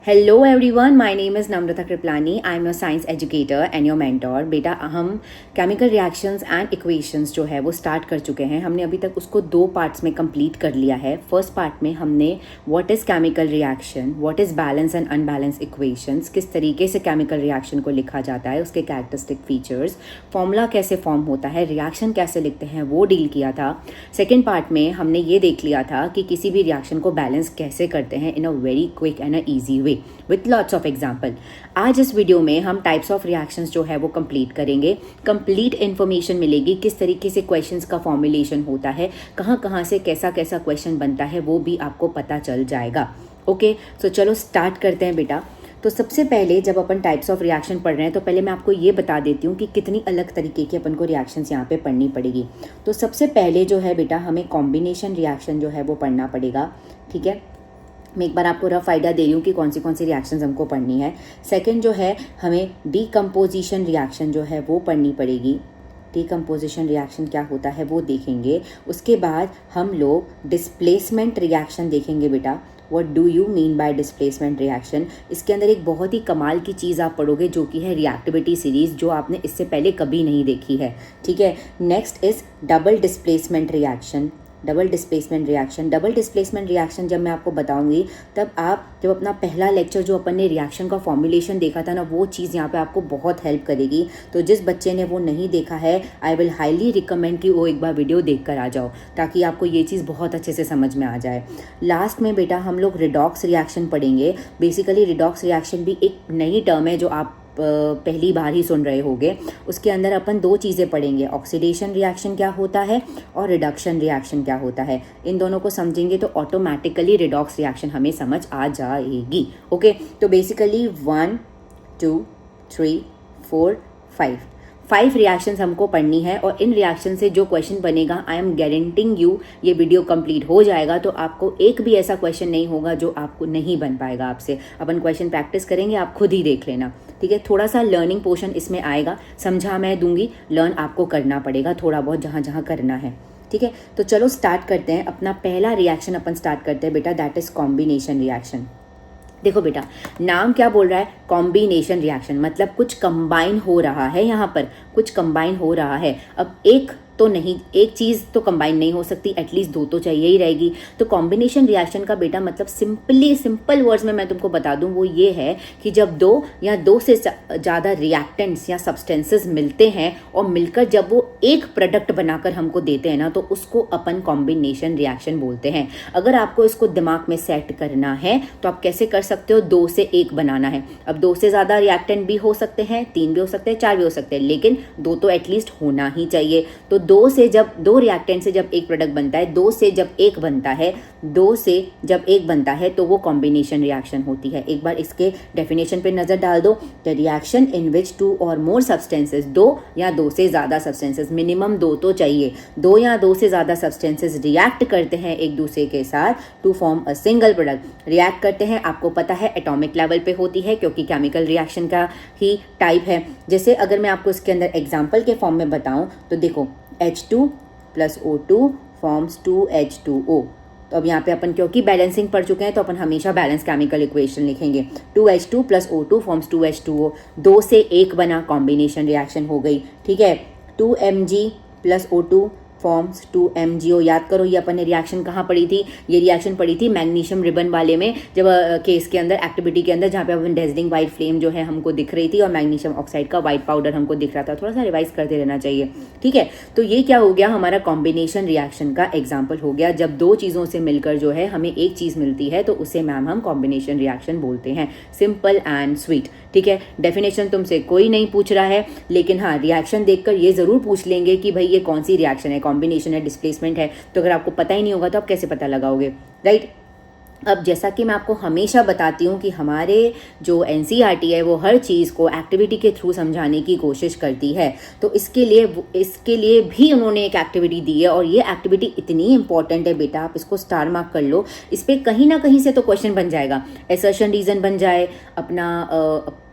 Hello everyone, my name is Namrata Kripalani. I am your science educator and your mentor. बेटा, हम chemical reactions and equations जो है वो start कर चुके हैं। हमने अभी तक उसको 2 पार्ट्स में कंप्लीट कर लिया है। फर्स्ट पार्ट में हमने what is chemical reaction, what is balance and unbalance equations, किस तरीके से केमिकल रिएक्शन को लिखा जाता है, उसके कैरेक्टरिस्टिक फीचर्स, फॉर्मूला कैसे फॉर्म होता है, रिएक्शन कैसे लिखते हैं, वो डील किया था। सेकेंड पार्ट में हमने ये देख लिया था कि किसी भी रिएक्शन को बैलेंस कैसे करते हैं in a very quick and a easy way with lots of example। आज इस वीडियो में हम टाइप्स ऑफ रिएक्शंस जो है वो कंप्लीट करेंगे। कंप्लीट इन्फॉर्मेशन मिलेगी किस तरीके से क्वेश्चंस का फॉर्मुलेशन होता है, कहाँ कहाँ से कैसा कैसा क्वेश्चन बनता है, वो भी आपको पता चल जाएगा। ओके, सो चलो स्टार्ट करते हैं बेटा। तो सबसे पहले जब अपन टाइप्स ऑफ रिएक्शन पढ़ रहे हैं तो पहले मैं आपको ये बता देती हूँ कि कितनी अलग तरीके की अपन को रिएक्शंस यहाँ पे पढ़नी पड़ेगी। तो सबसे पहले जो है बेटा, हमें कॉम्बिनेशन रिएक्शन जो है वो पढ़ना पड़ेगा। ठीक है, मैं एक बार आपको रफ आइडिया दे रही हूँ कि कौन सी रिएक्शंस हमको पढ़नी है। सेकंड जो है, हमें डीकम्पोजिशन रिएक्शन जो है वो पढ़नी पड़ेगी। डीकम्पोजिशन रिएक्शन क्या होता है वो देखेंगे। उसके बाद हम लोग डिस्प्लेसमेंट रिएक्शन देखेंगे बेटा। What do you mean by displacement reaction. इसके अंदर एक बहुत ही कमाल की चीज़ आप पढ़ोगे जो कि है रिएक्टिविटी सीरीज, जो आपने इससे पहले कभी नहीं देखी है। ठीक है, next is double displacement reaction. Double displacement reaction जब मैं आपको बताऊंगी तब आप जब अपना पहला लेक्चर जो अपन ने रिएक्शन का फॉर्मुलेशन देखा था ना, वो चीज़ यहाँ पे आपको बहुत हेल्प करेगी। तो जिस बच्चे ने वो नहीं देखा है, आई विल हाईली रिकमेंड कि वो एक बार वीडियो देख कर आ जाओ, ताकि आपको ये चीज़ बहुत अच्छे से समझ में आ जाए। लास्ट में बेटा हम लोग रिडॉक्स रिएक्शन पढ़ेंगे। बेसिकली रिडॉक्स रिएक्शन भी एक नई टर्म है जो आप पहली बार ही सुन रहे होंगे। उसके अंदर अपन 2 चीज़ें पढ़ेंगे, ऑक्सीडेशन रिएक्शन क्या होता है और रिडक्शन रिएक्शन क्या होता है। इन दोनों को समझेंगे तो ऑटोमेटिकली रिडॉक्स रिएक्शन हमें समझ आ जाएगी। ओके, तो बेसिकली 1 2 3 4 5 रिएक्शंस हमको पढ़नी है। और इन रिएक्शन से जो क्वेश्चन बनेगा, आई एम गारंटिंग यू, ये वीडियो कंप्लीट हो जाएगा तो आपको एक भी ऐसा क्वेश्चन नहीं होगा जो आपको नहीं बन पाएगा आपसे। अपन क्वेश्चन प्रैक्टिस करेंगे, आप खुद ही देख लेना। ठीक है, थोड़ा सा लर्निंग पोर्शन इसमें आएगा, समझा मैं दूंगी, लर्न आपको करना पड़ेगा थोड़ा बहुत जहाँ जहाँ करना है। ठीक है, तो चलो स्टार्ट करते हैं। अपना पहला रिएक्शन अपन स्टार्ट करते हैं बेटा, दैट इज कॉम्बिनेशन रिएक्शन। देखो बेटा, नाम क्या बोल रहा है, कॉम्बिनेशन रिएक्शन, मतलब कुछ कंबाइन हो रहा है, यहाँ पर कुछ कंबाइन हो रहा है। अब एक तो नहीं, एक चीज़ तो कंबाइन नहीं हो सकती, एटलीस्ट 2 तो चाहिए ही रहेगी। तो कॉम्बिनेशन रिएक्शन का बेटा मतलब सिंपल वर्ड्स में मैं तुमको बता दूं, वो ये है कि जब 2 या 2 से ज़्यादा रिएक्टेंट्स या सब्सटेंसेस मिलते हैं और मिलकर जब वो एक प्रोडक्ट बनाकर हमको देते हैं ना, तो उसको अपन कॉम्बिनेशन रिएक्शन बोलते हैं। अगर आपको इसको दिमाग में सेट करना है तो आप कैसे कर सकते हो, 2 से 1 बनाना है। अब 2 से ज़्यादा रिएक्टेंट भी हो सकते हैं, 3 भी हो सकते हैं, 4 भी हो सकते हैं, लेकिन 2 तो एटलीस्ट होना ही चाहिए। तो 2 रिएक्टेंट से जब एक प्रोडक्ट बनता है, 2 से जब 1 बनता है, 2 से जब 1 बनता है तो वो कॉम्बिनेशन रिएक्शन होती है। एक बार इसके डेफिनेशन पे नजर डाल दो। द रिएक्शन इन विच 2 और मोर सब्सटेंसेस, 2 या 2 से ज्यादा सब्सटेंसेस, मिनिमम 2 तो चाहिए, 2 या 2 से ज्यादा सब्सटेंसेस रिएक्ट करते हैं एक दूसरे के साथ to form a single product. React करते हैं, आपको पता है एटॉमिक लेवल पे होती है, क्योंकि केमिकल रिएक्शन का ही टाइप है। जैसे अगर मैं आपको इसके अंदर एग्जाम्पल के फॉर्म में बताऊं तो देखो, H2 + O2 फॉर्म्स 2H2O। तो अब यहाँ पे अपन क्योंकि बैलेंसिंग पढ़ चुके हैं तो अपन हमेशा बैलेंस केमिकल इक्वेशन लिखेंगे। 2H2 + O2 forms 2H2O। 2 से 1 बना, कॉम्बिनेशन रिएक्शन हो गई। ठीक है, 2Mg + O2 फॉर्म्स 2MgO। याद करो, ये अपन ने रिएक्शन कहाँ पढ़ी थी, ये रिएक्शन पढ़ी थी मैग्नीशियम रिबन वाले में, जब केस के अंदर, एक्टिविटी के अंदर, जहाँ पे अपन डेजलिंग वाइट फ्लेम जो है हमको दिख रही थी और मैग्नीशियम ऑक्साइड का वाइट पाउडर हमको दिख रहा था। थोड़ा सा रिवाइज करते रहना चाहिए। ठीक है, तो ये क्या हो गया, हमारा कॉम्बिनेशन रिएक्शन का एग्जाम्पल हो गया। जब 2 चीज़ों से मिलकर जो है हमें एक चीज़ मिलती है तो उसे मैम हम कॉम्बिनेशन रिएक्शन बोलते हैं। Simple and sweet. ठीक है, डेफिनेशन तुमसे कोई नहीं पूछ रहा है, लेकिन हाँ, रिएक्शन देखकर ये ज़रूर पूछ लेंगे कि भाई ये कौन सी रिएक्शन है, कॉम्बिनेशन है, डिस्प्लेसमेंट है। तो अगर आपको पता ही नहीं होगा तो आप कैसे पता लगाओगे, राइट। अब जैसा कि मैं आपको हमेशा बताती हूँ कि हमारे जो एनसीईआरटी है वो हर चीज़ को एक्टिविटी के थ्रू समझाने की कोशिश करती है। तो इसके लिए भी उन्होंने एक एक्टिविटी दी है, और ये एक्टिविटी इतनी इंपॉर्टेंट है बेटा, आप इसको स्टार मार्क कर लो। इस पर कहीं ना कहीं से तो क्वेश्चन बन जाएगा, असर्शन रीजन बन जाए, अपना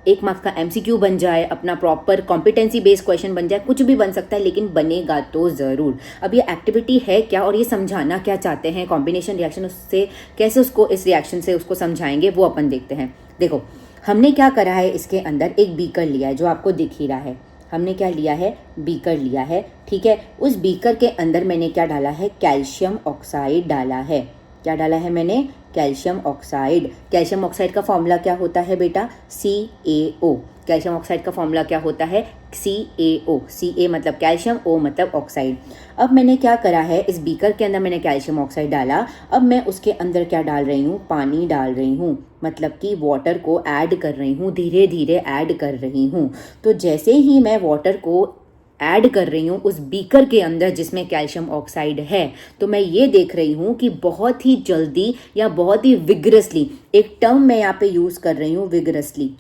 1 मार्क्स का MCQ बन जाए, अपना प्रॉपर कॉम्पिटेंसी बेस्ड क्वेश्चन बन जाए, कुछ भी बन सकता है, लेकिन बनेगा तो ज़रूर। अब ये एक्टिविटी है क्या और ये समझाना क्या चाहते हैं, कॉम्बिनेशन रिएक्शन, उससे कैसे उसको इस रिएक्शन से उसको समझाएंगे, वो अपन देखते हैं। देखो हमने क्या करा है, इसके अंदर एक बीकर लिया है जो आपको दिख ही रहा है। हमने क्या लिया है, बीकर लिया है, ठीक है। उस बीकर के अंदर मैंने क्या डाला है, कैल्शियम ऑक्साइड डाला है। क्या डाला है मैंने, कैल्शियम ऑक्साइड। कैल्शियम ऑक्साइड का फॉर्मूला क्या होता है बेटा, CaO। कैल्शियम ऑक्साइड का फॉर्मूला क्या होता है, CaO। Ca मतलब कैल्शियम, O मतलब ऑक्साइड। अब मैंने क्या करा है, इस बीकर के अंदर मैंने कैल्शियम ऑक्साइड डाला। अब मैं उसके अंदर क्या डाल रही हूँ, पानी डाल रही हूँ, मतलब कि वाटर को ऐड कर रही हूँ, धीरे धीरे ऐड कर रही हूँ। तो जैसे ही मैं वाटर को ऐड कर रही हूँ उस बीकर के अंदर जिसमें कैल्शियम ऑक्साइड है, तो मैं ये देख रही हूँ कि बहुत ही जल्दी या बहुत ही विग्रसली, एक टर्म मैं यहाँ पे यूज़ कर रही हूँ, विग्रसली।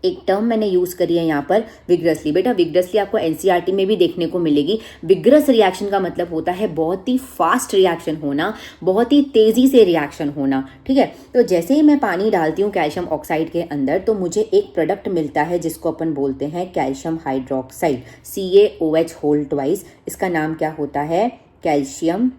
एक टर्म मैंने यूज़ करी है यहाँ पर, विग्रसली। बेटा विग्रसली आपको एनसीईआरटी में भी देखने को मिलेगी। विग्रस रिएक्शन का मतलब होता है बहुत ही फास्ट रिएक्शन होना, बहुत ही तेज़ी से रिएक्शन होना, ठीक है। तो जैसे ही मैं पानी डालती हूँ कैल्शियम ऑक्साइड के अंदर, तो मुझे एक प्रोडक्ट मिलता है जिसको अपन बोलते हैं calcium hydroxide, CaOH whole twice. इसका नाम क्या होता है, कैल्शियम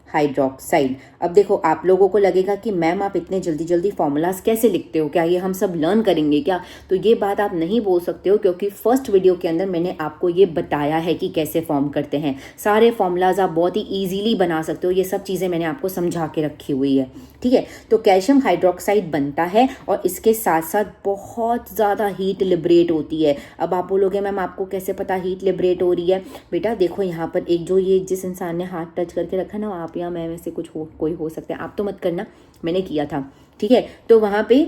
हाइड्रोक्साइड। अब देखो आप लोगों को लगेगा कि मैम आप इतने जल्दी जल्दी फॉर्मूलाज कैसे लिखते हो, क्या ये हम सब लर्न करेंगे क्या? तो ये बात आप नहीं बोल सकते हो, क्योंकि फर्स्ट वीडियो के अंदर मैंने आपको ये बताया है कि कैसे फॉर्म करते हैं। सारे फॉर्मूलाज आप बहुत ही ईजिली बना सकते हो, ये सब चीज़ें मैंने आपको समझा के रखी हुई है, ठीक है। तो कैल्शियम हाइड्रोक्साइड बनता है और इसके साथ साथ बहुत ज़्यादा हीट लिबरेट होती है। अब आप बोलोगे मैम आपको कैसे पता हीट लिबरेट हो रही है? बेटा देखो यहाँ पर एक जो ये जिस इंसान ने हाथ टच करके रखा ना, आप या मैं में से कोई हो सकता है, आप तो मत करना, मैंने किया था, ठीक है। तो वहाँ पे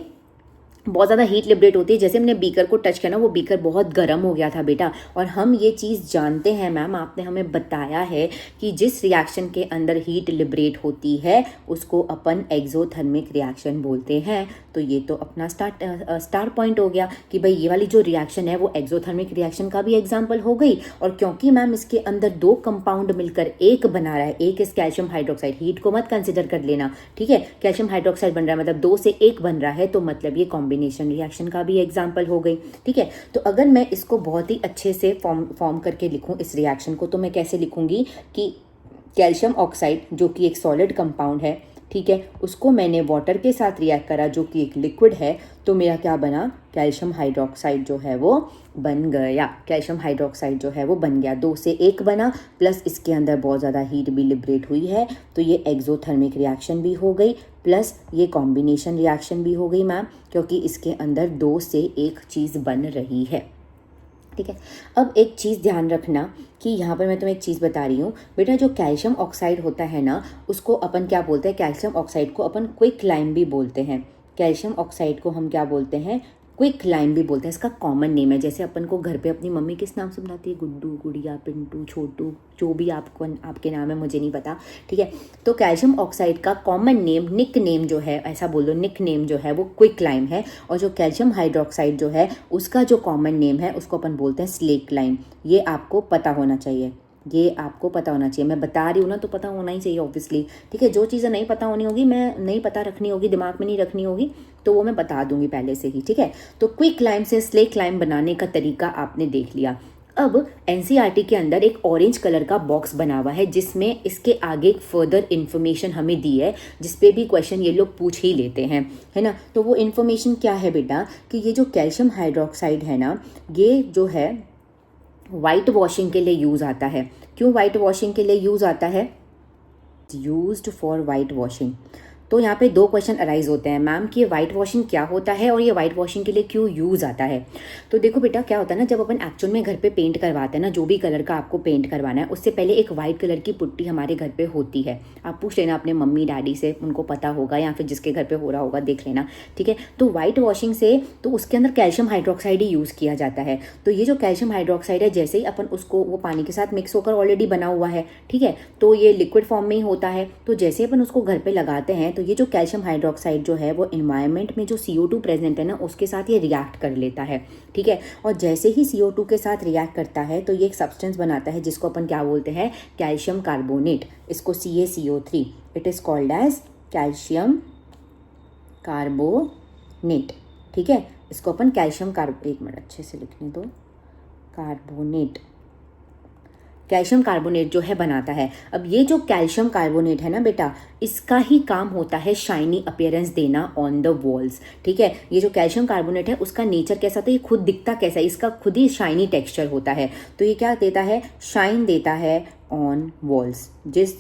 बहुत ज़्यादा हीट लिबरेट होती है। जैसे मैंने बीकर को टच किया ना, वो बीकर बहुत गर्म हो गया था बेटा। और हम ये चीज़ जानते हैं मैम, आपने हमें बताया है कि जिस रिएक्शन के अंदर हीट लिबरेट होती है उसको अपन एक्सोथर्मिक रिएक्शन बोलते हैं। तो ये तो अपना स्टार पॉइंट हो गया कि भाई ये वाली जो रिएक्शन है वो एक्सोथर्मिक रिएक्शन का भी एग्जाम्पल हो गई। और क्योंकि मैम इसके अंदर दो कंपाउंड मिलकर एक बना रहा है, एक इस कैल्शियम हाइड्रोक्साइड, हीट को मत कंसिडर कर लेना, ठीक है। कैल्शियम हाइड्रोक्साइड बन रहा है मतलब 2 से 1 बन रहा है, तो मतलब ये कॉम्बिनेशन रिएक्शन का भी एग्जाम्पल हो गई, ठीक है। तो अगर मैं इसको बहुत ही अच्छे से फॉर्म करके लिखूं इस रिएक्शन को, तो मैं कैसे लिखूंगी कि कैल्शियम ऑक्साइड जो कि एक सॉलिड कंपाउंड है, ठीक है, उसको मैंने वाटर के साथ रिएक्ट करा जो कि एक लिक्विड है, तो मेरा क्या बना, कैल्शियम हाइड्रोक्साइड जो है वो बन गया। कैल्शियम हाइड्रोक्साइड जो है वो बन गया, 2 से 1 बना, प्लस इसके अंदर बहुत ज़्यादा हीट भी लिबरेट हुई है, तो ये एक्सोथर्मिक रिएक्शन भी हो गई, प्लस ये कॉम्बिनेशन रिएक्शन भी हो गई मैम, क्योंकि इसके अंदर 2 से 1 चीज़ बन रही है, ठीक है। अब एक चीज़ ध्यान रखना कि यहाँ पर मैं तुम्हें एक चीज़ बता रही हूँ बेटा, जो कैल्शियम ऑक्साइड होता है ना, उसको अपन क्या बोलते हैं, कैल्शियम ऑक्साइड को अपन क्विक लाइम भी बोलते हैं। कैल्शियम ऑक्साइड को हम क्या बोलते हैं, क्विक लाइम भी बोलते हैं। इसका कॉमन नेम है, जैसे अपन को घर पे अपनी मम्मी किस नाम से बुलाती है, गुड्डू, गुड़िया, पिंटू, छोटू, जो भी आपको आपके नाम है मुझे नहीं पता, ठीक है। तो कैल्शियम ऑक्साइड का कॉमन नेम, निक नेम जो है, ऐसा बोलो, निक नेम जो है वो क्विक लाइम है। और जो कैल्शियम हाइड्रोक्साइड जो है उसका जो कॉमन नेम है उसको अपन बोलते हैं स्लेक लाइम। ये आपको पता होना चाहिए, ये आपको पता होना चाहिए। मैं बता रही हूँ ना, तो पता होना ही चाहिए ऑब्वियसली, ठीक है। जो चीज़ें नहीं पता होनी होगी, मैं नहीं पता रखनी होगी, दिमाग में नहीं रखनी होगी, तो वो मैं बता दूंगी पहले से ही, ठीक है। तो क्विक लाइम से स्लेक लाइम बनाने का तरीका आपने देख लिया। अब एनसीईआरटी के अंदर एक ऑरेंज कलर का बॉक्स बना हुआ है जिसमें इसके आगे एक फर्दर इन्फॉर्मेशन हमें दी है, जिसपे भी क्वेश्चन ये लोग पूछ ही लेते हैं, है ना। तो वो इन्फॉर्मेशन क्या है बेटा, कि ये जो कैल्शियम हाइड्रोक्साइड है ना, ये जो है वाइट वॉशिंग के लिए यूज़ आता है। क्यों वाइट वॉशिंग के लिए यूज़ आता है, यूज्ड फॉर वाइट वॉशिंग। तो यहाँ पे 2 क्वेश्चन अराइज होते हैं मैम कि ये वाइट वॉशिंग क्या होता है और ये वाइट वॉशिंग के लिए क्यों यूज़ आता है। तो देखो बेटा क्या होता है ना, जब अपन एक्चुअल में घर पे पेंट करवाते हैं ना, जो भी कलर का आपको पेंट करवाना है, उससे पहले एक वाइट कलर की पुट्टी हमारे घर पे होती है। आप पूछ लेना अपने मम्मी डैडी से, उनको पता होगा, या फिर जिसके घर पे हो रहा होगा देख लेना, ठीक है। तो वाइट वॉशिंग से तो उसके अंदर कैल्शियम हाइड्रोक्साइड ही यूज़ किया जाता है। तो ये जो कैल्शियम हाइड्रोक्साइड है, जैसे ही अपन उसको, वो पानी के साथ मिक्स होकर ऑलरेडी बना हुआ है, ठीक है, तो ये लिक्विड फॉर्म में ही होता है। तो जैसे अपन उसको घर पे लगाते हैं, तो ये जो कैल्शियम हाइड्रोक्साइड जो है वो एनवायरनमेंट में जो CO2 प्रेजेंट है ना, उसके साथ ये रिएक्ट कर लेता है, ठीक है। और जैसे ही CO2 के साथ रिएक्ट करता है तो ये एक सब्सटेंस बनाता है जिसको अपन क्या बोलते हैं, कैल्शियम कार्बोनेट। इसको CaCO3, it is called as calcium carbonate, ठीक है। इसको अपन कैल्शियम एक मिनट अच्छे से लिखने दो, कार्बोनेट, कैल्शियम कार्बोनेट जो है बनाता है। अब ये जो कैल्शियम कार्बोनेट है ना बेटा, इसका ही काम होता है शाइनी अपीयरेंस देना ऑन द वॉल्स। ठीक है, ये जो कैल्शियम कार्बोनेट है उसका नेचर कैसा था, ये खुद दिखता कैसा है, इसका खुद ही शाइनी टेक्सचर होता है। तो ये क्या देता है, शाइन देता है ऑन वॉल्स। जिस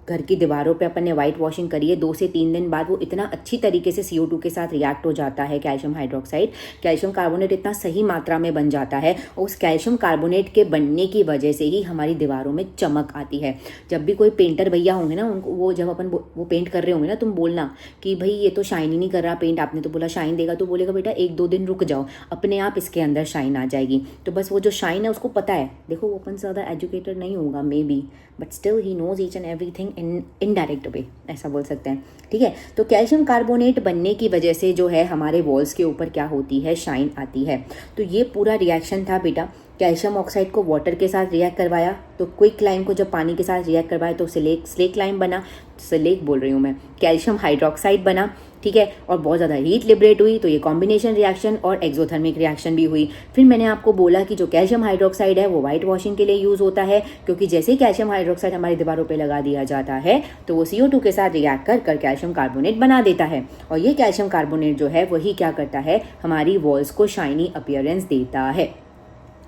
घर की दीवारों पे अपन ने वाइट वॉशिंग करी है, 2 से 3 दिन बाद वो इतना अच्छी तरीके से CO2 के साथ रिएक्ट हो जाता है, कैल्शियम हाइड्रोक्साइड, कैल्शियम कार्बोनेट इतना सही मात्रा में बन जाता है। उस कैल्शियम कार्बोनेट के बनने की वजह से ही हमारी दीवारों में चमक आती है। जब भी कोई पेंटर भैया होंगे ना, उनको वो जब अपन वो पेंट कर रहे होंगे ना, तुम बोलना कि भाई ये तो शाइन ही नहीं कर रहा पेंट, आपने तो बोला शाइन देगा, तो बोलेगा बेटा 1-2 दिन रुक जाओ, अपने आप इसके अंदर शाइन आ जाएगी। तो बस वो जो शाइन है उसको पता है। देखो वो अपन से ज़्यादा एजुकेटेड नहीं होगा maybe, but still he knows each and everything in indirect way, ऐसा बोल सकते हैं। ठीक है, तो कैल्शियम कार्बोनेट बनने की वजह से जो है हमारे वॉल्स के ऊपर क्या होती है, शाइन आती है। तो ये पूरा रिएक्शन था बेटा। कैल्शियम ऑक्साइड को वाटर के साथ रिएक्ट करवाया, तो क्विक लाइम को जब पानी के साथ रिएक्ट करवाया तो स्लेक लाइम बना, स्लेक बोल रही हूँ मैं, कैल्शियम हाइड्रोक्साइड बना। ठीक है, और बहुत ज़्यादा हीट लिबरेट हुई, तो ये कॉम्बिनेशन रिएक्शन और एक्सोथर्मिक रिएक्शन भी हुई। फिर मैंने आपको बोला कि जो कैल्शियम हाइड्रोक्साइड है वो वाइट वॉशिंग के लिए यूज़ होता है, क्योंकि जैसे ही कैल्शियम हाइड्रोक्साइड हमारी दीवारों पे लगा दिया जाता है तो वो CO2 के साथ रिएक्ट कर कैल्शियम कार्बोनेट बना देता है। और ये कैल्शियम कार्बोनेट जो है वही क्या करता है, हमारी वॉल्स को शाइनी अपीयरेंस देता है।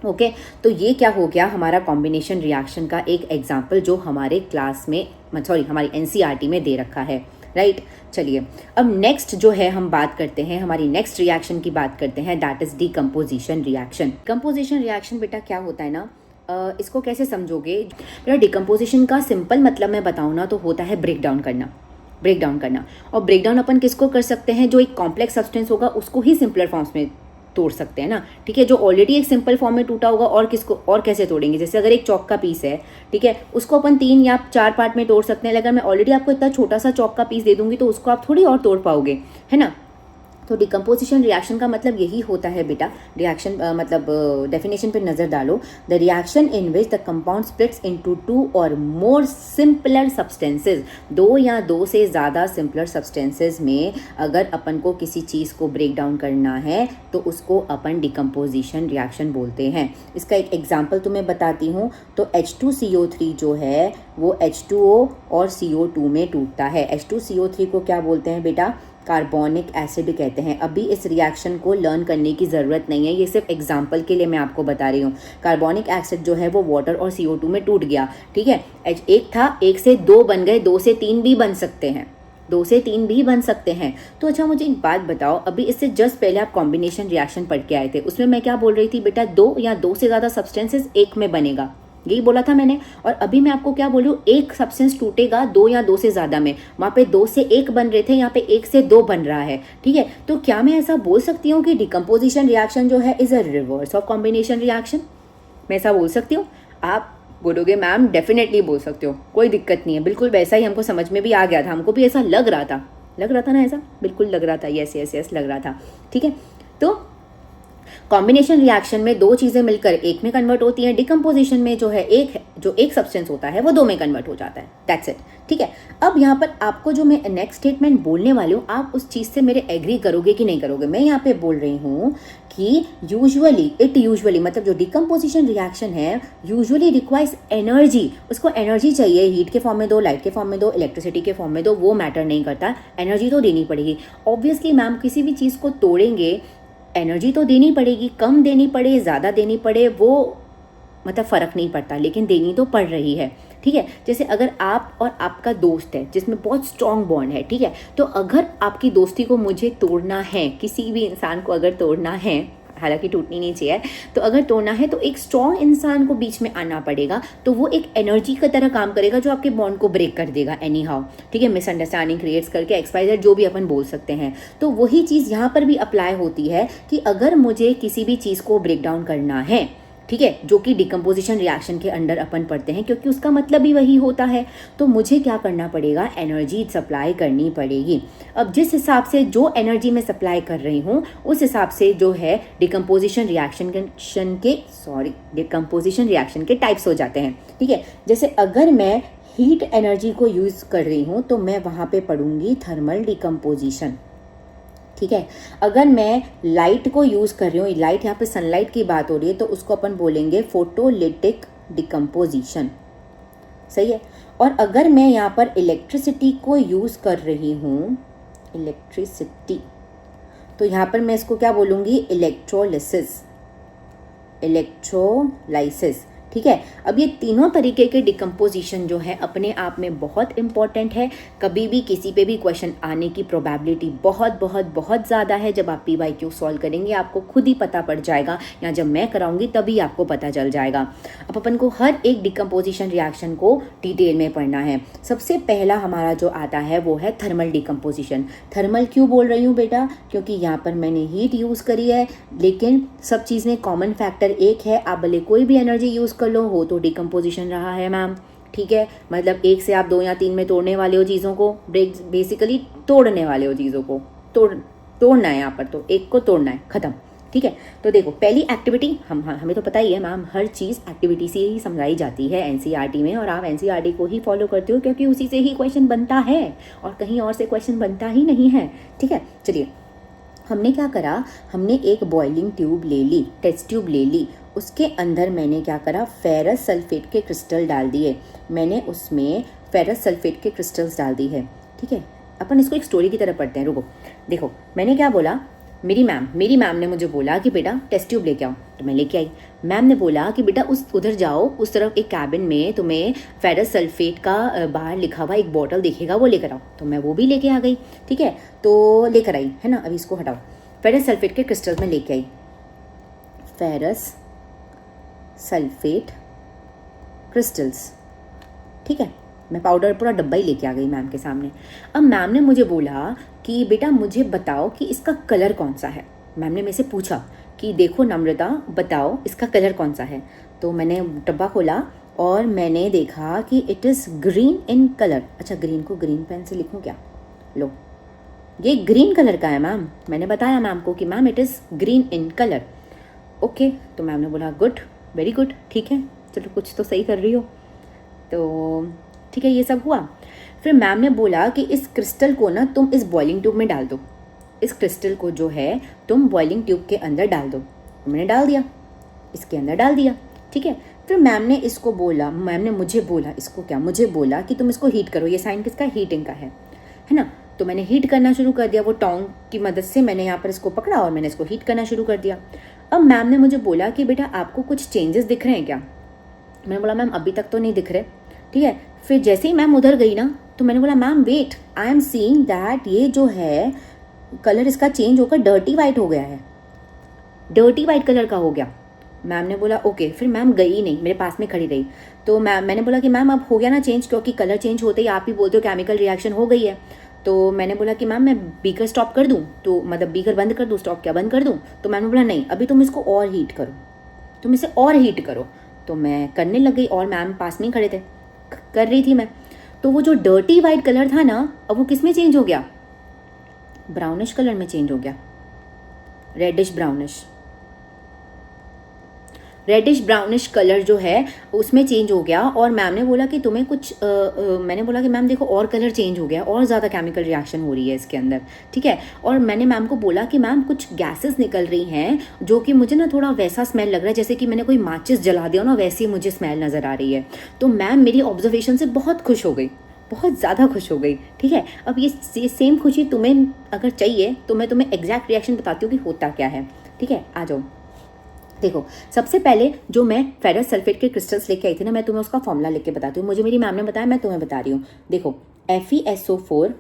ओके, तो ये क्या हो गया हमारा कॉम्बिनेशन रिएक्शन का एक एग्जाम्पल जो हमारे क्लास में, सॉरी हमारी NCERT में दे रखा है, राइट। चलिए अब नेक्स्ट जो है हम बात करते हैं, हमारी नेक्स्ट रिएक्शन की बात करते हैं, that is decomposition reaction. Composition reaction बेटा क्या होता है ना, इसको कैसे समझोगे बेटा, डिकम्पोजिशन का सिंपल मतलब मैं बताऊँ ना तो होता है ब्रेक डाउन करना, ब्रेक डाउन करना। और ब्रेक डाउन अपन किसको कर सकते हैं, जो एक कॉम्प्लेक्स सब्सटेंस होगा उसको ही सिंपलर फॉर्म्स में तोड़ सकते हैं ना। ठीक है, जो ऑलरेडी एक सिंपल फॉर्म में टूटा होगा और किसको और कैसे तोड़ेंगे, जैसे अगर एक चौक का पीस है, ठीक है, उसको अपन 3 या 4 पार्ट में तोड़ सकते हैं। अगर मैं ऑलरेडी आपको इतना छोटा सा चौक का पीस दे दूंगी तो उसको आप थोड़ी और तोड़ पाओगे, है ना। तो डिकम्पोजिशन रिएक्शन का मतलब यही होता है बेटा। रिएक्शन मतलब डेफिनेशन पे नज़र डालो, the reaction in which the compound splits into 2 और मोर सिंपलर सब्सटेंसेज, 2 या 2 से ज़्यादा सिंपलर सब्सटेंसेज में अगर अपन को किसी चीज़ को ब्रेक डाउन करना है तो उसको अपन डिकम्पोजिशन रिएक्शन बोलते हैं। इसका एक एग्जाम्पल तुम्हें बताती हूँ। तो H2CO3 जो है वो H2O और CO2 में टूटता है। H2CO3 को क्या बोलते हैं बेटा, कार्बोनिक एसिड कहते हैं। अभी इस रिएक्शन को लर्न करने की ज़रूरत नहीं है, ये सिर्फ एग्जांपल के लिए मैं आपको बता रही हूँ। कार्बोनिक एसिड जो है वो वाटर और CO2 में टूट गया, ठीक है। एक था, 1 से 2 बन गए, 2 से 3 भी बन सकते हैं, 2 से 3 भी बन सकते हैं। तो अच्छा मुझे एक बात बताओ, अभी इससे जस्ट पहले आप कॉम्बिनेशन रिएक्शन पढ़ के आए थे, उसमें मैं क्या बोल रही थी बेटा, 2 या 2 से ज़्यादा सब्सटेंसेस एक में बनेगा, यही बोला था मैंने। और अभी मैं आपको क्या बोलूँ, एक सब्सटेंस टूटेगा 2 या 2 से ज़्यादा में, वहाँ पे 2 से 1 बन रहे थे, यहाँ पे 1 से 2 बन रहा है, ठीक है। तो क्या मैं ऐसा बोल सकती हूँ कि डिकम्पोजिशन रिएक्शन जो है is a reverse of combination reaction? मैं ऐसा बोल सकती हूँ? आप बोलोगे मैम डेफिनेटली बोल सकते हो, कोई दिक्कत नहीं है, बिल्कुल वैसा ही हमको समझ में भी आ गया था, हमको भी ऐसा लग रहा था ना, ऐसा बिल्कुल लग रहा था, यस यस यस लग रहा था, ठीक है। तो कॉम्बिनेशन रिएक्शन में 2 चीज़ें मिलकर एक में कन्वर्ट होती हैं, डिकम्पोजिशन में जो है एक सब्सटेंस होता है वो 2 में कन्वर्ट हो जाता है, दैट्स इट, ठीक है। अब यहाँ पर आपको जो मैं नेक्स्ट स्टेटमेंट बोलने वाली हूँ, आप उस चीज़ से मेरे एग्री करोगे कि नहीं करोगे। मैं यहाँ पे बोल रही हूँ कि यूजुअली मतलब जो डिकम्पोजिशन रिएक्शन है यूजुअली रिक्वायर्स एनर्जी, उसको एनर्जी चाहिए, हीट के फॉर्म में दो, लाइट के फॉर्म में दो, इलेक्ट्रिसिटी के फॉर्म में दो, वो मैटर नहीं करता, एनर्जी तो देनी पड़ेगी। ऑब्वियसली मैम किसी भी चीज़ को तोड़ेंगे एनर्जी तो देनी पड़ेगी, कम देनी पड़े ज़्यादा देनी पड़े वो मतलब फ़र्क नहीं पड़ता, लेकिन देनी तो पड़ रही है, ठीक है। जैसे अगर आप और आपका दोस्त है जिसमें बहुत स्ट्रॉन्ग बॉन्ड है, ठीक है, तो अगर आपकी दोस्ती को मुझे तोड़ना है, किसी भी इंसान को अगर तोड़ना है, हालांकि टूटनी नहीं चाहिए, तो अगर तोड़ना है तो एक स्ट्रॉन्ग इंसान को बीच में आना पड़ेगा, तो वो एक एनर्जी की तरह काम करेगा जो आपके बॉन्ड को ब्रेक कर देगा एनी हाउ, ठीक है, मिसअंडरस्टैंडिंग क्रिएट्स करके XYZ जो भी अपन बोल सकते हैं। तो वही चीज़ यहाँ पर भी अप्लाई होती है कि अगर मुझे किसी भी चीज़ को ब्रेक डाउन करना है, ठीक है, जो कि डिकम्पोजिशन रिएक्शन के अंडर अपन पढ़ते हैं, क्योंकि उसका मतलब ही वही होता है, तो मुझे क्या करना पड़ेगा, एनर्जी सप्लाई करनी पड़ेगी। अब जिस हिसाब से जो एनर्जी मैं सप्लाई कर रही हूँ उस हिसाब से जो है डिकम्पोजिशन रिएक्शन के टाइप्स हो जाते हैं, ठीक है। जैसे अगर मैं हीट एनर्जी को यूज़ कर रही हूँ तो मैं वहाँ पे पढ़ूंगी थर्मल डिकम्पोजिशन, ठीक है। अगर मैं लाइट को यूज़ कर रही हूँ, लाइट यहाँ पे सनलाइट की बात हो रही है, तो उसको अपन बोलेंगे फोटोलिटिक डिकम्पोजिशन, सही है। और अगर मैं यहाँ पर इलेक्ट्रिसिटी को यूज़ कर रही हूँ, इलेक्ट्रिसिटी, तो यहाँ पर मैं इसको क्या बोलूँगी, इलेक्ट्रोलिसिस, इलेक्ट्रोलाइसिस, ठीक है। अब ये तीनों तरीके के डिकम्पोजिशन जो है अपने आप में बहुत इंपॉर्टेंट है। कभी भी किसी पे भी क्वेश्चन आने की प्रोबेबिलिटी बहुत बहुत बहुत ज़्यादा है। जब आप PYQ सॉल्व करेंगे आपको खुद ही पता पड़ जाएगा, या जब मैं कराऊंगी तभी आपको पता चल जाएगा। अब अपन को हर एक डिकम्पोजिशन रिएक्शन को डिटेल में पढ़ना है। सबसे पहला हमारा जो आता है वो है थर्मल डिकम्पोजिशन। थर्मल क्यों बोल रही हूँ बेटा, क्योंकि यहाँ पर मैंने हीट यूज़ करी है, लेकिन सब चीज़ में कॉमन फैक्टर एक है। आप भले कोई भी एनर्जी यूज़ कर लो, हो तो डिकम्पोजिशन रहा है मैम, ठीक है। मतलब एक से आप 2 या 3 में तोड़ने वाले हो चीज़ों को, बेसिकली तोड़ने वाले हो चीज़ों को, तोड़ना है यहाँ पर, तो एक को तोड़ना है, ख़त्म, ठीक है। तो देखो पहली एक्टिविटी, हमें तो पता ही है मैम, हर चीज़ एक्टिविटी से ही समझाई जाती है NCERT में, और आप NCERT को ही फॉलो करते हो क्योंकि उसी से ही क्वेश्चन बनता है और कहीं और से क्वेश्चन बनता ही नहीं है, ठीक है। चलिए हमने क्या करा, हमने एक बॉइलिंग ट्यूब ले ली, टेस्ट ट्यूब ले ली, उसके अंदर मैंने क्या करा, फेरस सल्फेट के क्रिस्टल डाल दिए। मैंने उसमें फेरस सल्फेट के क्रिस्टल्स डाल दी है, ठीक है। अपन इसको एक स्टोरी की तरह पढ़ते हैं, रुको। देखो मैंने क्या बोला, मेरी मैम ने मुझे बोला कि बेटा टेस्ट ट्यूब लेके आओ, तो मैं लेके आई। मैम ने बोला कि बेटा उधर जाओ, उस तरफ एक कैबिन में तुम्हें फेरस सल्फेट का बाहर लिखा हुआ एक बॉटल दिखेगा, वो लेकर आओ। तो मैं वो भी लेके आ गई, ठीक है। तो लेकर आई है ना, अभी इसको हटाओ। फेरस सल्फेट के क्रिस्टल्स में लेके आई, फेरस सल्फेट क्रिस्टल्स, ठीक है। मैं पाउडर पूरा डब्बा ही लेके आ गई मैम के सामने। अब मैम ने मुझे बोला कि बेटा मुझे बताओ कि इसका कलर कौन सा है। मैम ने मेरे से पूछा कि देखो नम्रता बताओ इसका कलर कौन सा है। तो मैंने डब्बा खोला और मैंने देखा कि it is green in colour. अच्छा, ग्रीन को ग्रीन पेन से लिखूँ क्या, लो ये ग्रीन कलर का है मैम। मैंने बताया मैम को कि ma'am it is green in colour. Okay, तो मैम ने बोला गुड, वेरी गुड, ठीक है, चलो कुछ तो सही कर रही हो। तो ठीक है, ये सब हुआ। फिर मैम ने बोला कि इस क्रिस्टल को ना तुम इस बॉइलिंग ट्यूब में डाल दो, इस क्रिस्टल को जो है तुम बॉइलिंग ट्यूब के अंदर डाल दो। मैंने डाल दिया, इसके अंदर डाल दिया, ठीक है। फिर मैम ने इसको बोला, मैम ने मुझे बोला, इसको क्या, मुझे बोला कि तुम इसको हीट करो। ये साइन किसका, हीटिंग का है ना। तो मैंने हीट करना शुरू कर दिया, वो टोंग की मदद से मैंने यहाँ पर इसको पकड़ा और मैंने इसको हीट करना शुरू कर दिया। अब मैम ने मुझे बोला कि बेटा आपको कुछ चेंजेस दिख रहे हैं क्या। मैंने बोला मैम अभी तक तो नहीं दिख रहे, ठीक है। फिर जैसे ही मैम उधर गई ना, तो मैंने बोला ma'am wait, I am seeing that ये जो है कलर इसका चेंज होकर डर्टी वाइट हो गया है, डर्टी वाइट कलर का हो गया। मैम ने बोला ओके। फिर मैम गई नहीं, मेरे पास में खड़ी रही। तो मैंने बोला कि मैम अब हो गया ना चेंज, क्योंकि कलर चेंज होते ही आप ही बोलते हो केमिकल रिएक्शन हो गई है। तो मैंने बोला कि मैम मैं बीकर स्टॉप कर दूँ, तो मतलब बीकर बंद कर दूँ, स्टॉप क्या बंद कर दूँ। तो मैम ने बोला नहीं, अभी तुम इसको और हीट करो, तुम इसे और हीट करो। तो मैं करने लग गई और मैम पास में ही खड़े थे, कर रही थी मैं। तो वो जो डर्टी वाइट कलर था ना, अब वो किस में चेंज हो गया, ब्राउनिश कलर में चेंज हो गया, reddish brownish, reddish brownish colour जो है उसमें चेंज हो गया। और मैम ने बोला कि तुम्हें कुछ मैंने बोला कि मैम देखो और कलर चेंज हो गया, और ज़्यादा केमिकल रिएक्शन हो रही है इसके अंदर, ठीक है। और मैंने मैम को बोला कि मैम कुछ गैसेस निकल रही हैं जो कि मुझे ना थोड़ा वैसा स्मेल लग रहा है जैसे कि मैंने कोई माचिस जला दिया ना, वैसी मुझे स्मेल नज़र आ रही है। तो मैम मेरी ऑब्जर्वेशन से बहुत खुश हो गई, बहुत ज़्यादा खुश हो गई, ठीक है। अब ये सेम खुशी तुम्हें अगर चाहिए तो मैं तुम्हें एग्जैक्ट रिएक्शन बताती हूँ कि होता क्या है, ठीक है। आ जाओ, देखो सबसे पहले जो मैं फेरस सल्फेट के क्रिस्टल्स लेके आई थी ना, मैं तुम्हें उसका फॉर्मूला लिख के बताती हूँ। मुझे मेरी मैम ने बताया, मैं तुम्हें बता रही हूँ। देखो FeSO4,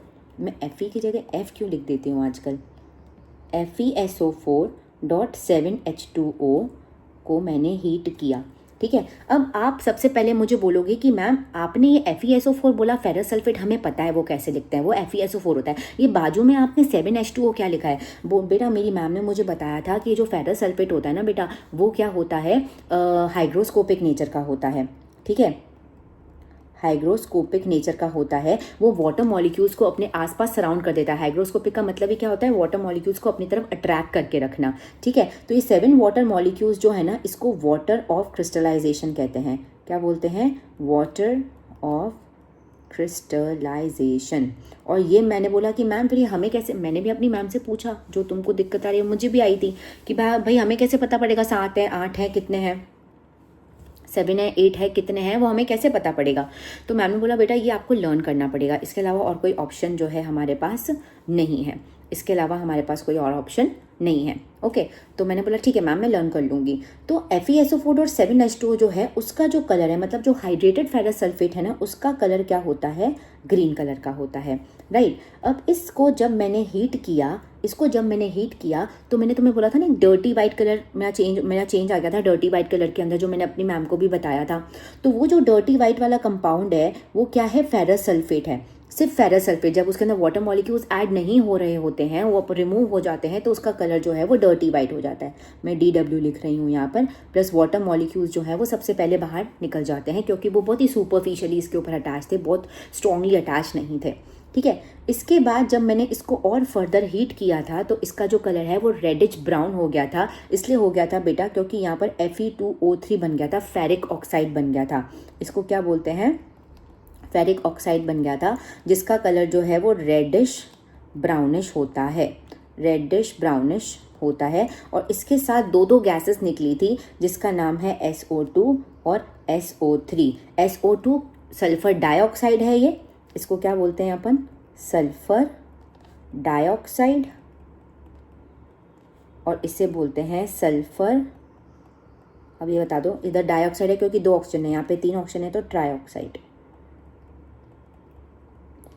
मैं Fe की जगह F क्यों लिख देती हूँ आजकल, FeSO4.7H2O को मैंने हीट किया, ठीक है। अब आप सबसे पहले मुझे बोलोगे कि मैम आपने ये FeSO4 बोला, फेरस सल्फेट हमें पता है वो कैसे लिखते हैं, वो FeSO4 होता है। ये बाजू में आपने 7H2O क्या लिखा है, वो बेटा मेरी मैम ने मुझे बताया था कि ये जो फेरस सल्फेट होता है ना बेटा, वो क्या होता है, हाइग्रोस्कोपिक नेचर का होता है, ठीक है। हाइग्रोस्कोपिक नेचर का होता है, वो वाटर मॉलिक्यूल्स को अपने आसपास सराउंड कर देता है। हाइग्रोस्कोपिक का मतलब ही क्या होता है, वाटर मॉलिक्यूल्स को अपनी तरफ अट्रैक्ट करके रखना, ठीक है। तो ये 7 वाटर मॉलिक्यूल्स जो है ना, इसको वाटर ऑफ क्रिस्टलाइजेशन कहते हैं। क्या बोलते हैं, वाटर ऑफ क्रिस्टलाइजेशन। और ये मैंने बोला कि मैम फिर ये हमें कैसे, मैंने भी अपनी मैम से पूछा, जो तुमको दिक्कत आ रही है मुझे भी आई थी कि भाई हमें कैसे पता पड़ेगा 7 है 8 है कितने हैं। 7 है 8 है कितने हैं वो हमें कैसे पता पड़ेगा। तो मैम ने बोला बेटा ये आपको लर्न करना पड़ेगा, इसके अलावा और कोई ऑप्शन जो है हमारे पास नहीं है, इसके अलावा हमारे पास कोई और ऑप्शन नहीं है। ओके, तो मैंने बोला ठीक है मैम मैं लर्न कर लूँगी। तो FeSO4 और 7H2O जो है उसका जो कलर है, मतलब जो हाइड्रेटेड फेरस सल्फेट है ना, उसका कलर क्या होता है, ग्रीन कलर का होता है, राइट। अब इसको जब मैंने हीट किया तो मैंने तुम्हें बोला था ना डर्टी वाइट कलर मेरा चेंज आ गया था डर्टी वाइट कलर के अंदर, जो मैंने अपनी मैम को भी बताया था। तो वो जो डर्टी वाइट वाला कंपाउंड है वो क्या है, फेरस सल्फेट है, सिर्फ फेरस सल्फेट। जब उसके अंदर वाटर मॉलिक्यूल्स ऐड नहीं हो रहे होते हैं, वो रिमूव हो जाते हैं, तो उसका कलर जो है वो डर्टी वाइट हो जाता है। मैं DW लिख रही हूँ यहाँ पर, प्लस वाटर मॉलिक्यूल्स जो है वो सबसे पहले बाहर निकल जाते हैं, क्योंकि वो बहुत ही सुपरफिशियली इसके ऊपर अटैच थे, बहुत स्ट्रांगली अटैच नहीं थे, ठीक है। इसके बाद जब मैंने इसको और फर्दर हीट किया था तो इसका जो कलर है वो रेडिश ब्राउन हो गया था। इसलिए हो गया था बेटा क्योंकि यहाँ पर Fe2O3 बन गया था, फेरिक ऑक्साइड बन गया था। इसको क्या बोलते हैं, फेरिक ऑक्साइड बन गया था, जिसका कलर जो है वो रेडिश ब्राउनिश होता है, रेडिश ब्राउनिश होता है। और इसके साथ दो गैसेस निकली थी जिसका नाम है SO2 और SO3। SO2 सल्फर डाइऑक्साइड है, ये इसको क्या बोलते हैं अपन, सल्फर डाइऑक्साइड, और इसे बोलते हैं सल्फर, अब ये बता दो, इधर डाइऑक्साइड है क्योंकि 2 ऑक्सीजन है, यहाँ पे 3 ऑक्सीजन है तो ट्राइऑक्साइड,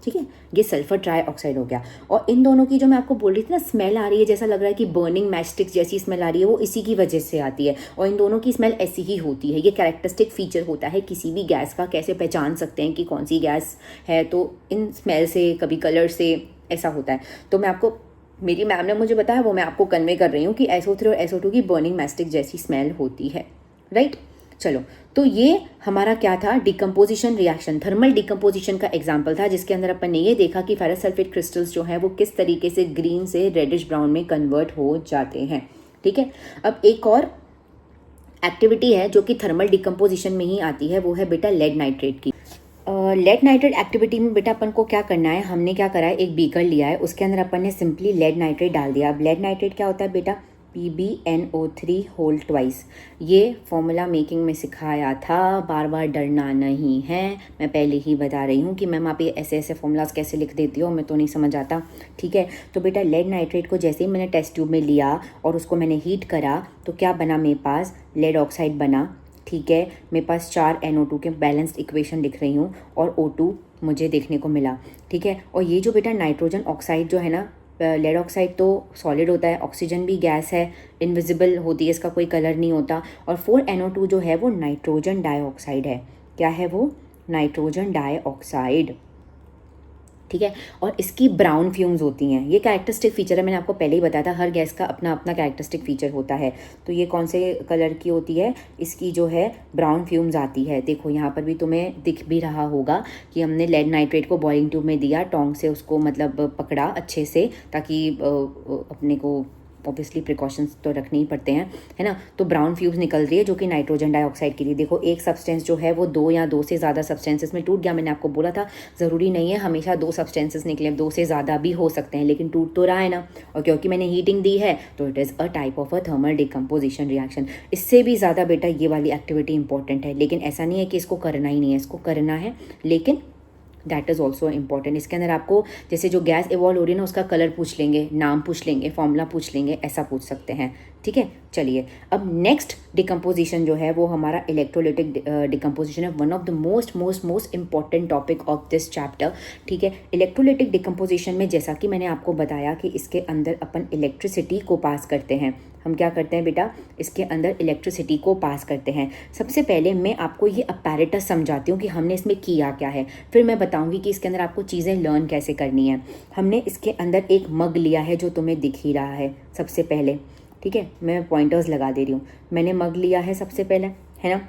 ठीक है, ये सल्फर ट्राइऑक्साइड हो गया। और इन दोनों की जो मैं आपको बोल रही थी ना स्मेल आ रही है, जैसा लग रहा है कि बर्निंग मैस्टिक्स जैसी स्मेल आ रही है, वो इसी की वजह से आती है। और इन दोनों की स्मेल ऐसी ही होती है, ये कैरेक्टरिस्टिक फीचर होता है किसी भी गैस का, कैसे पहचान सकते हैं कि कौन सी गैस है, तो इन स्मेल से, कभी कलर से, ऐसा होता है। तो मैं आपको, मेरी मैम ने मुझे बताया, वो मैं आपको कन्वे कर रही हूँ कि SO3 और SO2 की बर्निंग मैस्टिक जैसी स्मेल होती है, राइट। चलो, तो ये हमारा क्या था, डिकम्पोजिशन रिएक्शन, थर्मल डिकम्पोजिशन का एग्जाम्पल था, जिसके अंदर अपन ने ये देखा कि फेरस सल्फेट क्रिस्टल्स जो हैं वो किस तरीके से ग्रीन से रेडिश ब्राउन में कन्वर्ट हो जाते हैं, ठीक है। अब एक और एक्टिविटी है जो कि थर्मल डिकम्पोजिशन में ही आती है, वो है बेटा लेड नाइट्रेट की। लेड नाइट्रेट एक्टिविटी में बेटा अपन को क्या करना है, हमने क्या करा है, एक बीकर लिया है, उसके अंदर अपन ने सिंपली लेड नाइट्रेट डाल दिया। अब लेड नाइट्रेट क्या होता है बेटा, PbNO3 होल ट्वाइस। ये फॉर्मूला मेकिंग में सिखाया था, बार बार डरना नहीं है, मैं पहले ही बता रही हूँ कि मैम आप ये ऐसे ऐसे फॉर्मूलाज कैसे लिख देती हो, मैं तो नहीं समझ आता, ठीक है। तो बेटा लेड नाइट्रेट को जैसे ही मैंने टेस्ट ट्यूब में लिया और उसको मैंने हीट करा तो क्या बना, मेरे पास लेड ऑक्साइड बना, ठीक है। मेरे पास 4 NO2 के बैलेंस्ड इक्वेशन लिख रही हूँ और O2 मुझे देखने को मिला, ठीक है। और ये जो बेटा नाइट्रोजन ऑक्साइड जो है ना, लेड ऑक्साइड तो सॉलिड होता है, ऑक्सीजन भी गैस है, इनविजिबल होती है, इसका कोई कलर नहीं होता। और 4NO2 जो है वो नाइट्रोजन डाइऑक्साइड है, क्या है वो, नाइट्रोजन डाइऑक्साइड, ठीक है। और इसकी ब्राउन फ्यूम्स होती हैं, ये कैरेक्टरिस्टिक फीचर है, मैंने आपको पहले ही बताया था, हर गैस का अपना अपना कैरेक्टरिस्टिक फीचर होता है। तो ये कौन से कलर की होती है, इसकी जो है ब्राउन फ्यूम्स आती है। देखो यहाँ पर भी तुम्हें दिख भी रहा होगा कि हमने लेड नाइट्रेट को बॉइलिंग ट्यूब में दिया, टोंग से उसको मतलब पकड़ा अच्छे से, ताकि अपने को ऑब्वियसली प्रिकॉशंस तो रखने ही पड़ते हैं, है ना। तो ब्राउन फ्यूम्स निकल रही है जो कि नाइट्रोजन डाइऑक्साइड के लिए। देखो एक सब्सटेंस जो है वो 2 या 2 से ज़्यादा सब्सटेंसेस में टूट गया, मैंने आपको बोला था ज़रूरी नहीं है हमेशा 2 सब्सटेंसेस निकले, 2 से ज़्यादा भी हो सकते हैं, लेकिन टूट तो रहा है ना। और क्योंकि मैंने हीटिंग दी है तो it is a type of a thermal decomposition reaction. इससे भी ज़्यादा बेटा ये वाली एक्टिविटी इंपॉर्टेंट है, लेकिन ऐसा नहीं है कि इसको करना ही नहीं है, इसको करना है, लेकिन दैट इज़ ऑल्सो इम्पॉर्टेंट। इसके अंदर आपको जैसे जो गैस इवॉल्व हो रही है ना, उसका कलर पूछ लेंगे, नाम पूछ लेंगे, फॉर्मूला पूछ लेंगे, ऐसा पूछ सकते हैं, ठीक है। चलिए अब नेक्स्ट डिकम्पोजिशन जो है वो हमारा इलेक्ट्रोलिटिक डिकम्पोजिशन है, one of the most important topic of this chapter, ठीक है। इलेक्ट्रोलिटिक डिकम्पोजिशन में जैसा कि मैंने आपको बताया कि इसके अंदर अपन इलेक्ट्रिसिटी को पास करते हैं, हम क्या करते हैं बेटा, इसके अंदर इलेक्ट्रिसिटी को पास करते हैं। सबसे पहले मैं आपको ये अपैरेटस समझाती हूँ कि हमने इसमें किया क्या है, फिर मैं बताऊँगी कि इसके अंदर आपको चीज़ें लर्न कैसे करनी है। हमने इसके अंदर एक मग लिया है जो तुम्हें दिख ही रहा है सबसे पहले, ठीक है, मैं पॉइंटर्स लगा दे रही हूँ। मैंने मग लिया है सबसे पहले, है ना।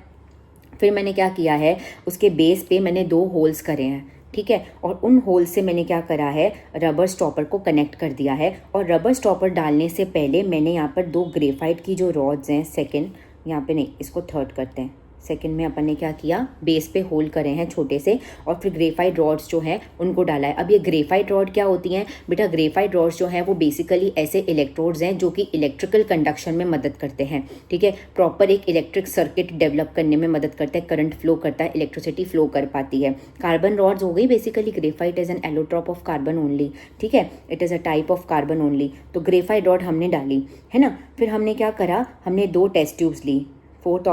फिर मैंने क्या किया है, उसके बेस पे मैंने 2 होल्स करे हैं, ठीक है। और उन होल से मैंने क्या करा है, रबर स्टॉपर को कनेक्ट कर दिया है। और रबर स्टॉपर डालने से पहले मैंने यहाँ पर 2 ग्रेफाइट की जो रॉड्स हैं, सेकंड यहाँ पे नहीं, इसको थर्ड करते हैं, सेकंड में अपन ने क्या किया, बेस पे होल करे हैं छोटे से, और फिर ग्रेफाइट रॉड्स जो हैं उनको डाला है। अब ये ग्रेफाइट रॉड क्या होती हैं बेटा, ग्रेफाइट रॉड्स जो हैं वो बेसिकली ऐसे इलेक्ट्रोड्स हैं जो कि इलेक्ट्रिकल कंडक्शन में मदद करते हैं, ठीक है, प्रॉपर एक इलेक्ट्रिक सर्किट डेवलप करने में मदद करता है, करंट फ्लो करता है, इलेक्ट्रिसिटी फ्लो कर पाती है। कार्बन रॉड्स हो गई basically, graphite is an allotrope of carbon only, ठीक है, it is a type of carbon only. तो ग्रेफाइट रॉड हमने डाली है ना। फिर हमने क्या करा, हमने 2 टेस्ट ट्यूब्स ली। फोर्थ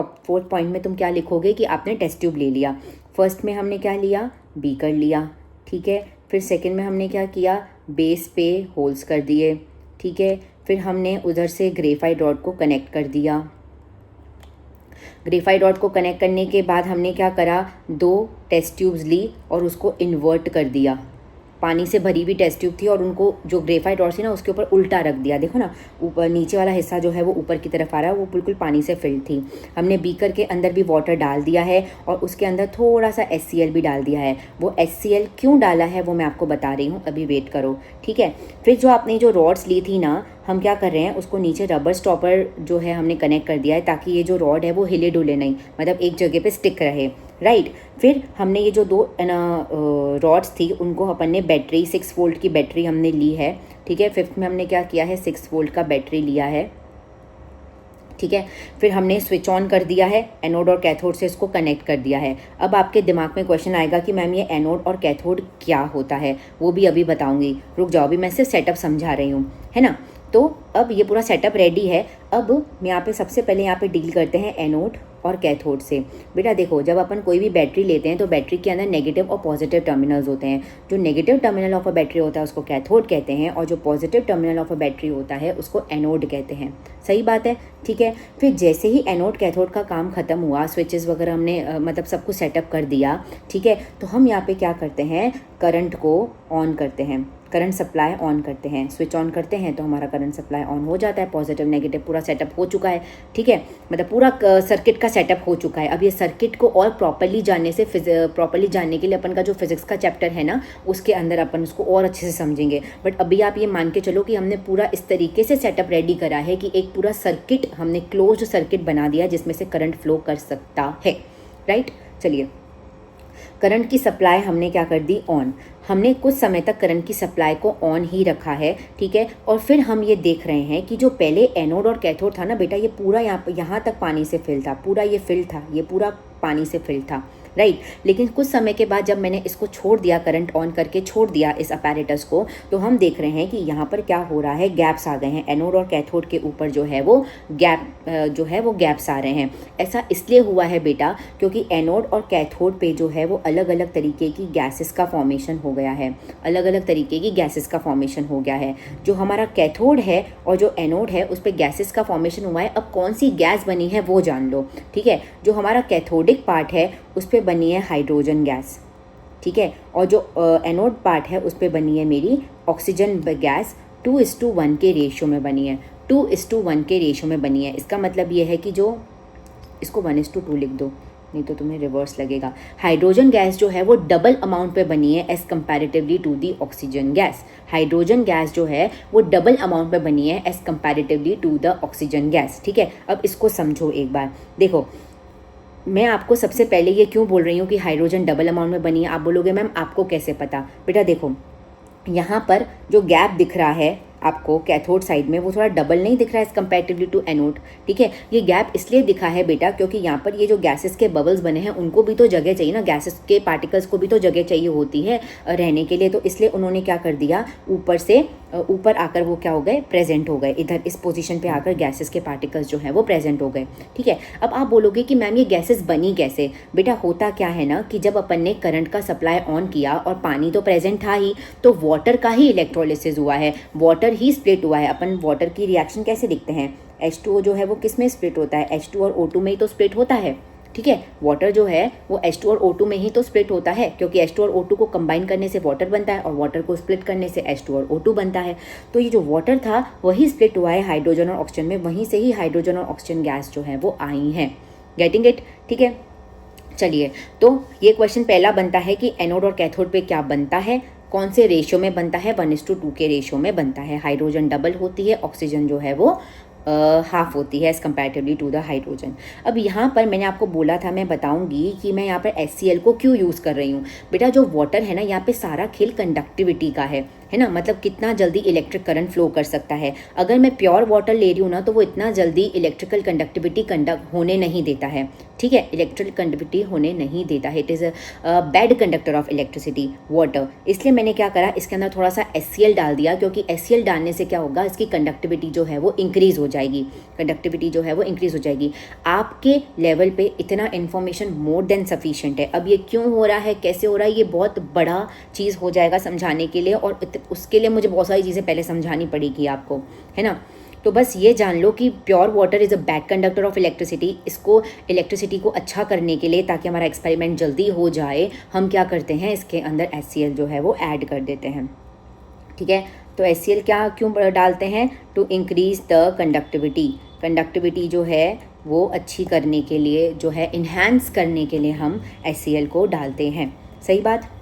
पॉइंट में तुम क्या लिखोगे कि आपने टेस्ट ट्यूब ले लिया। फर्स्ट में हमने क्या लिया, बीकर लिया, ठीक है। फिर सेकंड में हमने क्या किया, बेस पे होल्स कर दिए, ठीक है। फिर हमने उधर से ग्रेफाइट रॉड को कनेक्ट कर दिया। ग्रेफाइट रॉड को कनेक्ट करने के बाद हमने क्या करा, 2 टेस्ट ट्यूब्स ली और उसको इन्वर्ट कर दिया। पानी से भरी हुई टेस्ट ट्यूब थी और उनको जो ग्रेफाइट रॉड थी ना उसके ऊपर उल्टा रख दिया। देखो ना, ऊपर नीचे वाला हिस्सा जो है वो ऊपर की तरफ आ रहा है, वो बिल्कुल पानी से फिल्ड थी। हमने बीकर के अंदर भी वाटर डाल दिया है और उसके अंदर थोड़ा सा HCl भी डाल दिया है। वो HCl क्यों डाला है वो मैं आपको बता रही हूँ, अभी वेट करो, ठीक है। फिर जो आपने जो रॉड्स ली थी ना, हम क्या कर रहे हैं, उसको नीचे रबर स्टॉपर जो है हमने कनेक्ट कर दिया है ताकि ये जो रॉड है वो हिले डुले नहीं, मतलब एक जगह पे स्टिक रहे, राइट। फिर हमने ये जो 2 रॉड्स थी उनको अपन ने बैटरी 6 वोल्ट की बैटरी हमने ली है, ठीक है। फिफ्थ में हमने क्या किया है, 6 वोल्ट का बैटरी लिया है, ठीक है। फिर हमने स्विच ऑन कर दिया है, एनोड और कैथोड से इसको कनेक्ट कर दिया है। अब आपके दिमाग में क्वेश्चन आएगा कि मैम ये एनोड और कैथोड क्या होता है, वो भी अभी बताऊंगी, रुक जाओ, अभी मैं सिर्फ सेटअप समझा रही हूँ, है ना। तो अब ये पूरा सेटअप रेडी है। अब मैं यहाँ पे सबसे पहले यहाँ पे डील करते हैं एनोड और कैथोड से। बेटा देखो, जब अपन कोई भी बैटरी लेते हैं तो बैटरी के अंदर नेगेटिव और पॉजिटिव टर्मिनल्स होते हैं। जो negative terminal of a battery होता है उसको कैथोड कहते हैं और जो positive terminal of a battery होता है उसको एनोड कहते हैं। सही बात है, ठीक है। फिर जैसे ही एनोड कैथोड का काम खत्म हुआ, स्विचेस वगैरह हमने मतलब सब कुछ सेटअप कर दिया, ठीक है, तो हम यहाँ पे क्या करते हैं, करंट को ऑन करते हैं, करंट सप्लाई ऑन करते हैं। स्विच ऑन करते हैं तो हमारा करंट सप्लाई ऑन हो जाता है, पॉजिटिव नेगेटिव पूरा सेटअप हो चुका है, ठीक है, मतलब पूरा सर्किट का सेटअप हो चुका है। अब ये सर्किट को और प्रॉपर्ली जानने के लिए अपन का जो फिजिक्स का चैप्टर है ना उसके अंदर अपन उसको और अच्छे से समझेंगे। बट अभी आप ये मान के चलो कि हमने पूरा इस तरीके से सेटअप रेडी करा है कि एक पूरा सर्किट हमने क्लोज्ड सर्किट बना दिया जिसमें से करंट फ्लो कर सकता है, राइट। चलिए, करंट की सप्लाई हमने क्या कर दी, ऑन। हमने कुछ समय तक करंट की सप्लाई को ऑन ही रखा है, ठीक है। और फिर हम ये देख रहे हैं कि जो पहले एनोड और कैथोड था ना बेटा, ये पूरा यहाँ तक पानी से फिल था, पूरा ये फिल था, ये पूरा पानी से फिल था, राइट। लेकिन कुछ समय के बाद जब मैंने इसको छोड़ दिया, करंट ऑन करके छोड़ दिया इस अपैरेटस को, तो हम देख रहे हैं कि यहाँ पर क्या हो रहा है, गैप्स आ गए हैं। एनोड और कैथोड के ऊपर जो है वो गैप्स आ रहे हैं। ऐसा इसलिए हुआ है बेटा क्योंकि एनोड और कैथोड पे जो है वो अलग अलग तरीके की गैसेस का फॉर्मेशन हो गया है, अलग अलग तरीके की गैसेस का फॉर्मेशन हो गया है। जो हमारा कैथोड है और जो एनोड है उस पर गैसेस का फॉर्मेशन हुआ है। अब कौन सी गैस बनी है वो जान लो, ठीक है। जो हमारा कैथोडिक पार्ट है उस पर बनी है हाइड्रोजन गैस, ठीक है, और जो एनोड पार्ट है उस पर बनी है मेरी ऑक्सीजन गैस। 2:1 के रेशियो में बनी है, 2:1 के रेशियो में बनी है। इसका मतलब ये है कि जो इसको 1:2 लिख दो, नहीं तो तुम्हें रिवर्स लगेगा। हाइड्रोजन गैस जो है वो डबल अमाउंट पे बनी है as comparatively to the oxygen gas. Hydrogen gas जो है वो डबल अमाउंट पे बनी है as comparatively to the oxygen gas, ठीक है। अब इसको समझो एक बार, देखो मैं आपको सबसे पहले ये क्यों बोल रही हूँ कि हाइड्रोजन डबल अमाउंट में बनी है। आप बोलोगे मैम आपको कैसे पता, बेटा देखो यहाँ पर जो गैप दिख रहा है आपको कैथोड साइड में वो थोड़ा डबल नहीं दिख रहा है एज कंपैरेटिवली टू एनोड, ठीक है। ये गैप इसलिए दिखा है बेटा क्योंकि यहाँ पर ये जो गैसेस के बबल्स बने हैं उनको भी तो जगह चाहिए ना, गैसेस के पार्टिकल्स को भी तो जगह चाहिए होती है रहने के लिए। तो इसलिए उन्होंने क्या कर दिया, ऊपर आकर वो क्या हो गए, प्रेजेंट हो गए, इधर इस पोजीशन पे आकर गैसेस के पार्टिकल्स जो हैं वो प्रेजेंट हो गए, ठीक है। अब आप बोलोगे कि मैम ये गैसेस बनी कैसे। बेटा होता क्या है ना कि जब अपन ने करंट का सप्लाई ऑन किया और पानी तो प्रेजेंट था ही, तो वाटर का ही इलेक्ट्रोलिसिस हुआ है, वाटर ही स्प्लिट हुआ है। अपन वाटर की रिएक्शन कैसे लिखते हैं, H2O जो है वो किस में स्प्लिट होता है, H2 और O2 में ही तो स्प्लिट होता है, ठीक है। वाटर जो है वो H2 और O2 में ही तो स्प्लिट होता है क्योंकि H2 और O2 को कंबाइन करने से वाटर बनता है और वाटर को स्प्लिट करने से H2 और O2 बनता है। तो ये जो वाटर था वही स्प्लिट हुआ है हाइड्रोजन और ऑक्सीजन में, वहीं से ही हाइड्रोजन और ऑक्सीजन गैस जो है वो आई हैं। गेटिंग इट, ठीक है। चलिए, तो ये क्वेश्चन पहला बनता है कि एनोड और कैथोड पे क्या बनता है, कौन से रेशियो में बनता है, 1:2 के रेशियो में बनता है। हाइड्रोजन डबल होती है, ऑक्सीजन जो है वो हाफ होती है एज़ कम्पैरेटिवली टू द हाइड्रोजन। अब यहाँ पर मैंने आपको बोला था, मैं बताऊँगी कि मैं यहाँ पर HCl को क्यों यूज़ कर रही हूँ। बेटा जो वाटर है ना, यहाँ पे सारा खेल कंडक्टिविटी का है ना, मतलब कितना जल्दी इलेक्ट्रिक करंट फ्लो कर सकता है। अगर मैं प्योर वाटर ले रही हूँ ना, तो वो इतना जल्दी इलेक्ट्रिकल कंडक्टिविटी कंडक्ट होने नहीं देता है, ठीक है, इलेक्ट्रिकल कंडक्टिविटी होने नहीं देता है। It is a bad conductor of electricity water. इसलिए मैंने क्या करा, इसके अंदर थोड़ा सा HCl डाल दिया, क्योंकि HCl डालने से क्या होगा, इसकी कंडक्टिविटी जो है वो इंक्रीज़ हो जाएगी, कंडक्टिविटी जो है वो इंक्रीज़ हो जाएगी। आपके लेवल पे इतना इन्फॉर्मेशन मोर देन सफिशिएंट है। अब ये क्यों हो रहा है, कैसे हो रहा है, ये बहुत बड़ा चीज़ हो जाएगा समझाने के लिए, और उसके लिए मुझे बहुत सारी चीज़ें पहले समझानी पड़ेगी आपको, है ना। तो बस ये जान लो कि pure water is a bad conductor of electricity. इसको इलेक्ट्रिसिटी को अच्छा करने के लिए, ताकि हमारा एक्सपेरिमेंट जल्दी हो जाए, हम क्या करते हैं, इसके अंदर HCl जो है वो ऐड कर देते हैं, ठीक है। तो HCl क्या क्यों डालते हैं, to increase the conductivity. Conductivity जो है वो अच्छी करने के लिए, जो है इन्हांस करने के लिए हम HCl को डालते हैं, सही बात।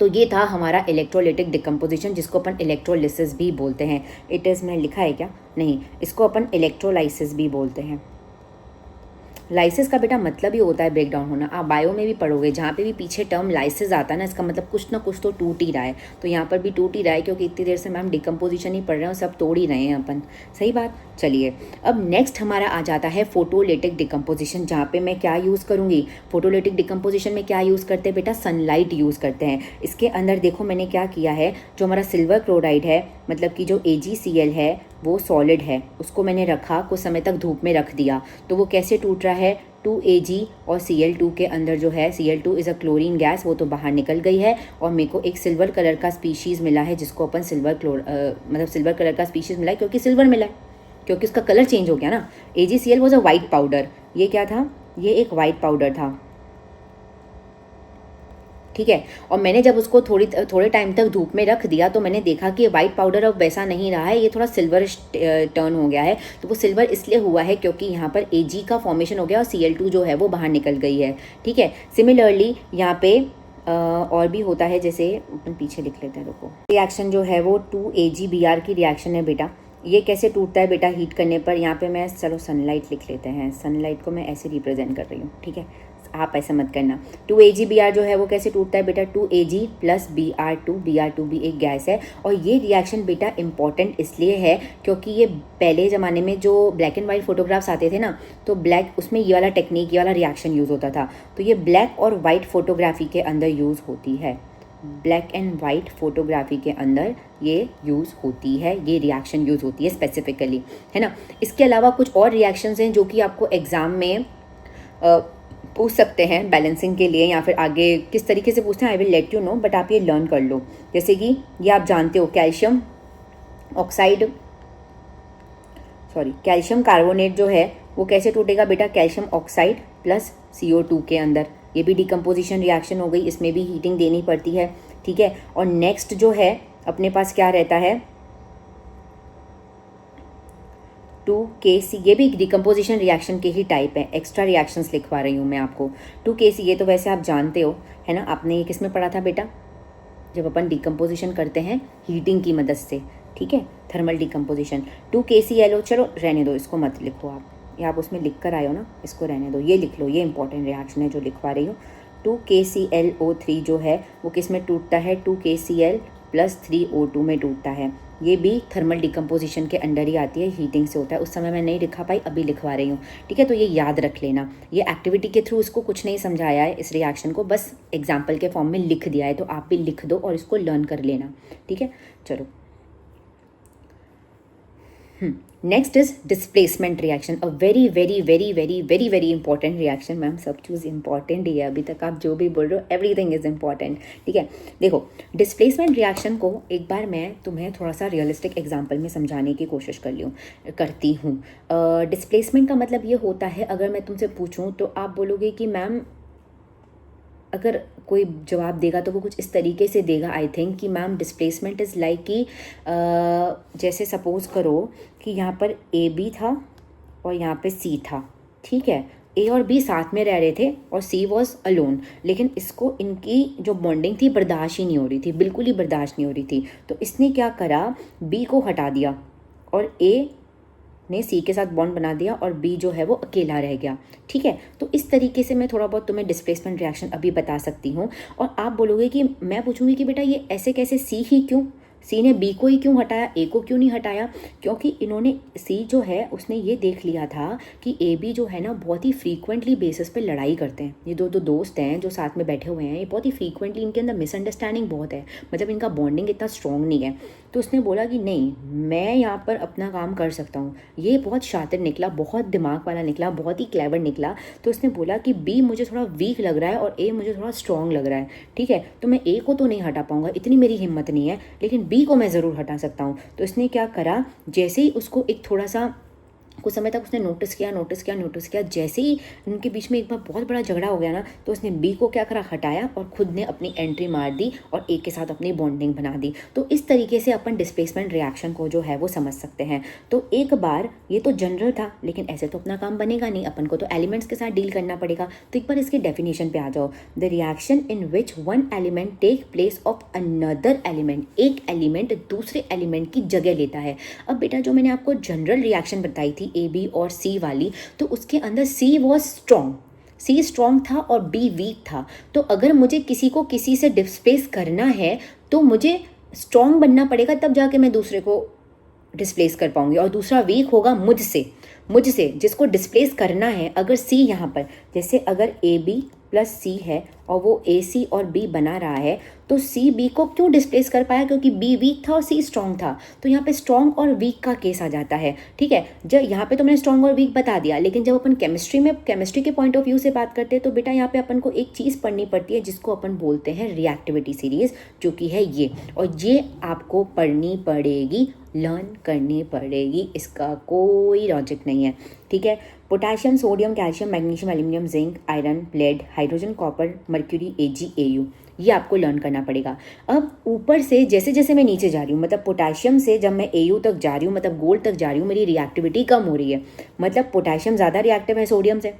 तो ये था हमारा इलेक्ट्रोलिटिक डिकम्पोजिशन, जिसको अपन इलेक्ट्रोलिसिस भी बोलते हैं। इट इज़ में लिखा है क्या, नहीं, इसको अपन इलेक्ट्रोलाइसिस भी बोलते हैं। लाइसिस का बेटा मतलब ही होता है ब्रेक डाउन होना। आप बायो में भी पढ़ोगे, जहाँ पे भी पीछे टर्म लाइसिस आता है ना, इसका मतलब कुछ ना कुछ तो टूट ही रहा है। तो यहाँ पर भी टूट ही रहा है, क्योंकि इतनी देर से मैम डिकम्पोजिशन ही पढ़ रहे हैं, सब तोड़ ही रहे हैं अपन, सही बात। चलिए, अब नेक्स्ट हमारा आ जाता है फोटोलिटिक डिकम्पोजिशन, जहाँ पे मैं क्या यूज़ करूँगी। फोटोलिटिक डिकम्पोजिशन में क्या यूज़ करते हैं बेटा, सनलाइट यूज़ करते हैं। इसके अंदर देखो मैंने क्या किया है, जो हमारा सिल्वर क्लोराइड है, मतलब कि जो AgCl है वो सॉलिड है, उसको मैंने रखा, कुछ समय तक धूप में रख दिया। तो वो कैसे टूट रहा है, 2Ag और Cl2 के अंदर जो है, Cl2 is a chlorine gas, वो तो बाहर निकल गई है, और मेरे को एक सिल्वर कलर का स्पीशीज़ मिला है, जिसको अपन मतलब सिल्वर कलर का स्पीशीज़ मिला है, क्योंकि सिल्वर मिला है, क्योंकि उसका कलर चेंज हो गया ना। AgCl was a white powder, ये क्या था, ये एक वाइट पाउडर था, ठीक है। और मैंने जब उसको थोड़े टाइम तक धूप में रख दिया, तो मैंने देखा कि वाइट पाउडर अब वैसा नहीं रहा है, ये थोड़ा सिल्वर टर्न हो गया है। तो वो सिल्वर इसलिए हुआ है क्योंकि यहाँ पर Ag का फॉर्मेशन हो गया, और Cl2 जो है वो बाहर निकल गई है, ठीक है। सिमिलरली यहाँ पे और भी होता है, जैसे अपन पीछे लिख लेते हैं, रुको। रिएक्शन जो है वो 2AgBr की रिएक्शन है बेटा। ये कैसे टूटता है बेटा, हीट करने पर। यहाँ पे मैं, चलो सनलाइट लिख लेते हैं, सनलाइट को मैं ऐसे रिप्रेजेंट कर रही हूँ, ठीक है, आप ऐसा मत करना। 2AgBr जो है वो कैसे टूटता है बेटा, 2Ag प्लस Br2 भी एक गैस है। और ये रिएक्शन बेटा इंपॉर्टेंट इसलिए है क्योंकि ये पहले ज़माने में जो ब्लैक एंड वाइट फोटोग्राफ्स आते थे ना, तो ब्लैक, उसमें ये वाला टेक्निक, ये वाला रिएक्शन यूज़ होता था। तो ये ब्लैक और वाइट फोटोग्राफी के अंदर यूज़ होती है, ब्लैक एंड वाइट फोटोग्राफी के अंदर ये यूज़ होती है, ये रिएक्शन यूज़ होती है स्पेसिफिकली, है ना। इसके अलावा कुछ और रिएक्शंस हैं जो कि आपको एग्ज़ाम में पूछ सकते हैं बैलेंसिंग के लिए, या फिर आगे किस तरीके से पूछते हैं, I will let you know, but आप ये लर्न कर लो। जैसे कि ये आप जानते हो, कैल्शियम कार्बोनेट जो है वो कैसे टूटेगा बेटा, कैल्शियम ऑक्साइड प्लस CO2 के अंदर। ये भी डिकम्पोजिशन रिएक्शन हो गई, इसमें भी हीटिंग देनी पड़ती है, ठीक है। और नेक्स्ट जो है अपने पास क्या रहता है, 2Kc, ये भी डिकम्पोजिशन रिएक्शन के ही टाइप है, एक्स्ट्रा रिएक्शंस लिखवा रही हूँ मैं आपको। 2Kc ये तो वैसे आप जानते हो, है ना, आपने ये किस में पढ़ा था बेटा, जब अपन डिकम्पोजिशन करते हैं हीटिंग की मदद से, ठीक है, थर्मल डिकम्पोजिशन। 2KClO, चलो रहने दो, इसको मत लिखो आप, ये आप उसमें लिख कर आए हो ना, इसको रहने दो, ये लिख लो, ये इंपॉर्टेंट रिएक्शन है जो लिखवा रही हूँ। 2KClO3 जो है वो किस में टूटता है, 2KCl प्लस 3O2 में टूटता है। ये भी थर्मल डिकम्पोजिशन के अंडर ही आती है, हीटिंग से होता है। उस समय मैं नहीं लिखा पाई, अभी लिखवा रही हूँ, ठीक है। तो ये याद रख लेना, ये एक्टिविटी के थ्रू इसको कुछ नहीं समझाया है, इस रिएक्शन को बस एग्जाम्पल के फॉर्म में लिख दिया है, तो आप भी लिख दो और इसको लर्न कर लेना, ठीक है। चलो, next is displacement reaction, a very very very very very very important reaction. Ma'am सब चीज़ इंपॉर्टेंट ही है, अभी तक आप जो भी बोल रहे हो एवरीथिंग इज इंपॉर्टेंट, ठीक है। देखो, डिस्प्लेसमेंट रिएक्शन को एक बार मैं तुम्हें थोड़ा सा रियलिस्टिक एग्जांपल में समझाने की कोशिश करती हूँ। डिस्प्लेसमेंट का मतलब ये होता है, अगर मैं तुमसे पूछूँ तो आप बोलोगे कि मैम, अगर कोई जवाब देगा तो वो कुछ इस तरीके से देगा, आई थिंक, कि मैम डिस्प्लेसमेंट इज़ लाइक कि जैसे सपोज़ करो कि यहाँ पर AB था और यहाँ पे C था, ठीक है। A और B साथ में रह रहे थे और C वॉज अलोन, लेकिन इसको इनकी जो बॉन्डिंग थी बर्दाश्त ही नहीं हो रही थी, बिल्कुल ही बर्दाश्त नहीं हो रही थी। तो इसने क्या करा, B को हटा दिया और A ने सी के साथ बॉन्ड बना दिया और बी जो है वो अकेला रह गया। ठीक है, तो इस तरीके से मैं थोड़ा बहुत तुम्हें डिस्प्लेसमेंट रिएक्शन अभी बता सकती हूँ। और आप बोलोगे कि मैं पूछूंगी कि बेटा ये ऐसे कैसे, सी ही क्यों, सी ने बी को ही क्यों हटाया, ए को क्यों नहीं हटाया? क्योंकि इन्होंने, सी जो है उसने ये देख लिया था कि ए बी जो है ना बहुत ही फ्रीक्वेंटली बेसिस पे लड़ाई करते हैं। ये दो दोस्त हैं जो साथ में बैठे हुए हैं, ये बहुत ही फ्रीक्वेंटली, इनके अंदर मिसअंडरस्टैंडिंग बहुत है, मतलब इनका बॉन्डिंग इतना स्ट्रॉन्ग नहीं है। तो उसने बोला कि नहीं, मैं यहाँ पर अपना काम कर सकता हूँ। ये बहुत शातिर निकला, बहुत दिमाग वाला निकला, बहुत ही क्लेवर निकला। तो उसने बोला कि बी मुझे थोड़ा वीक लग रहा है और ए मुझे थोड़ा स्ट्रॉन्ग लग रहा है। ठीक है, तो मैं ए को तो नहीं हटा पाऊंगा, इतनी मेरी हिम्मत नहीं है, लेकिन बी को मैं ज़रूर हटा सकता हूँ। तो इसने क्या करा, जैसे ही उसको एक थोड़ा सा कुछ समय तक उसने नोटिस किया, जैसे ही उनके बीच में एक बार बहुत बड़ा झगड़ा हो गया ना, तो उसने बी को क्या करा, हटाया और खुद ने अपनी एंट्री मार दी और ए के साथ अपनी बॉन्डिंग बना दी। तो इस तरीके से अपन डिस्प्लेसमेंट रिएक्शन को जो है वो समझ सकते हैं। तो एक बार ये तो जनरल था, लेकिन ऐसे तो अपना काम बनेगा नहीं, अपन को तो एलिमेंट्स के साथ डील करना पड़ेगा। तो एक बार इसकी डेफिनेशन पे आ जाओ। The reaction in which one element take place of another element, एक एलिमेंट दूसरे एलिमेंट की जगह लेता है। अब बेटा जो मैंने आपको जनरल रिएक्शन बताई थी ए बी और सी वाली, तो उसके अंदर सी वॉज स्ट्रॉन्ग, सी स्ट्रॉन्ग था और बी वीक था। तो अगर मुझे किसी को किसी से डिस्प्लेस करना है तो मुझे स्ट्रॉन्ग बनना पड़ेगा, तब जाके मैं दूसरे को डिस्प्लेस कर पाऊंगी, और दूसरा वीक होगा मुझसे जिसको डिस्प्लेस करना है। अगर सी यहाँ पर, जैसे अगर ए बी प्लस सी है और वो ए सी और बी बना रहा है, तो सी बी को क्यों डिस्प्लेस कर पाया, क्योंकि बी वीक था और सी स्ट्रॉन्ग था। तो यहाँ पे स्ट्रॉन्ग और वीक का केस आ जाता है। ठीक है, जब यहाँ पे तो मैंने स्ट्रॉन्ग और वीक बता दिया, लेकिन जब अपन केमिस्ट्री के पॉइंट ऑफ व्यू से बात करते हैं, तो बेटा यहाँ पे अपन को एक चीज़ पढ़नी पड़ती है जिसको अपन बोलते हैं रिएक्टिविटी सीरीज, जो कि है ये, और ये आपको पढ़नी पड़ेगी, लर्न करनी पड़ेगी, इसका कोई लॉजिक नहीं है। ठीक है, potassium, sodium, calcium, magnesium, aluminium, zinc, iron, lead, hydrogen, copper, mercury, AG, AU, ये आपको लर्न करना पड़ेगा। अब ऊपर से जैसे जैसे मैं नीचे जा रही हूँ, मतलब पोटेशियम से जब मैं एयू तक जा रही हूँ, मतलब गोल्ड तक जा रही हूँ, मेरी रिएक्टिविटी कम हो रही है। मतलब पोटेशियम ज़्यादा रिएक्टिव है सोडियम से,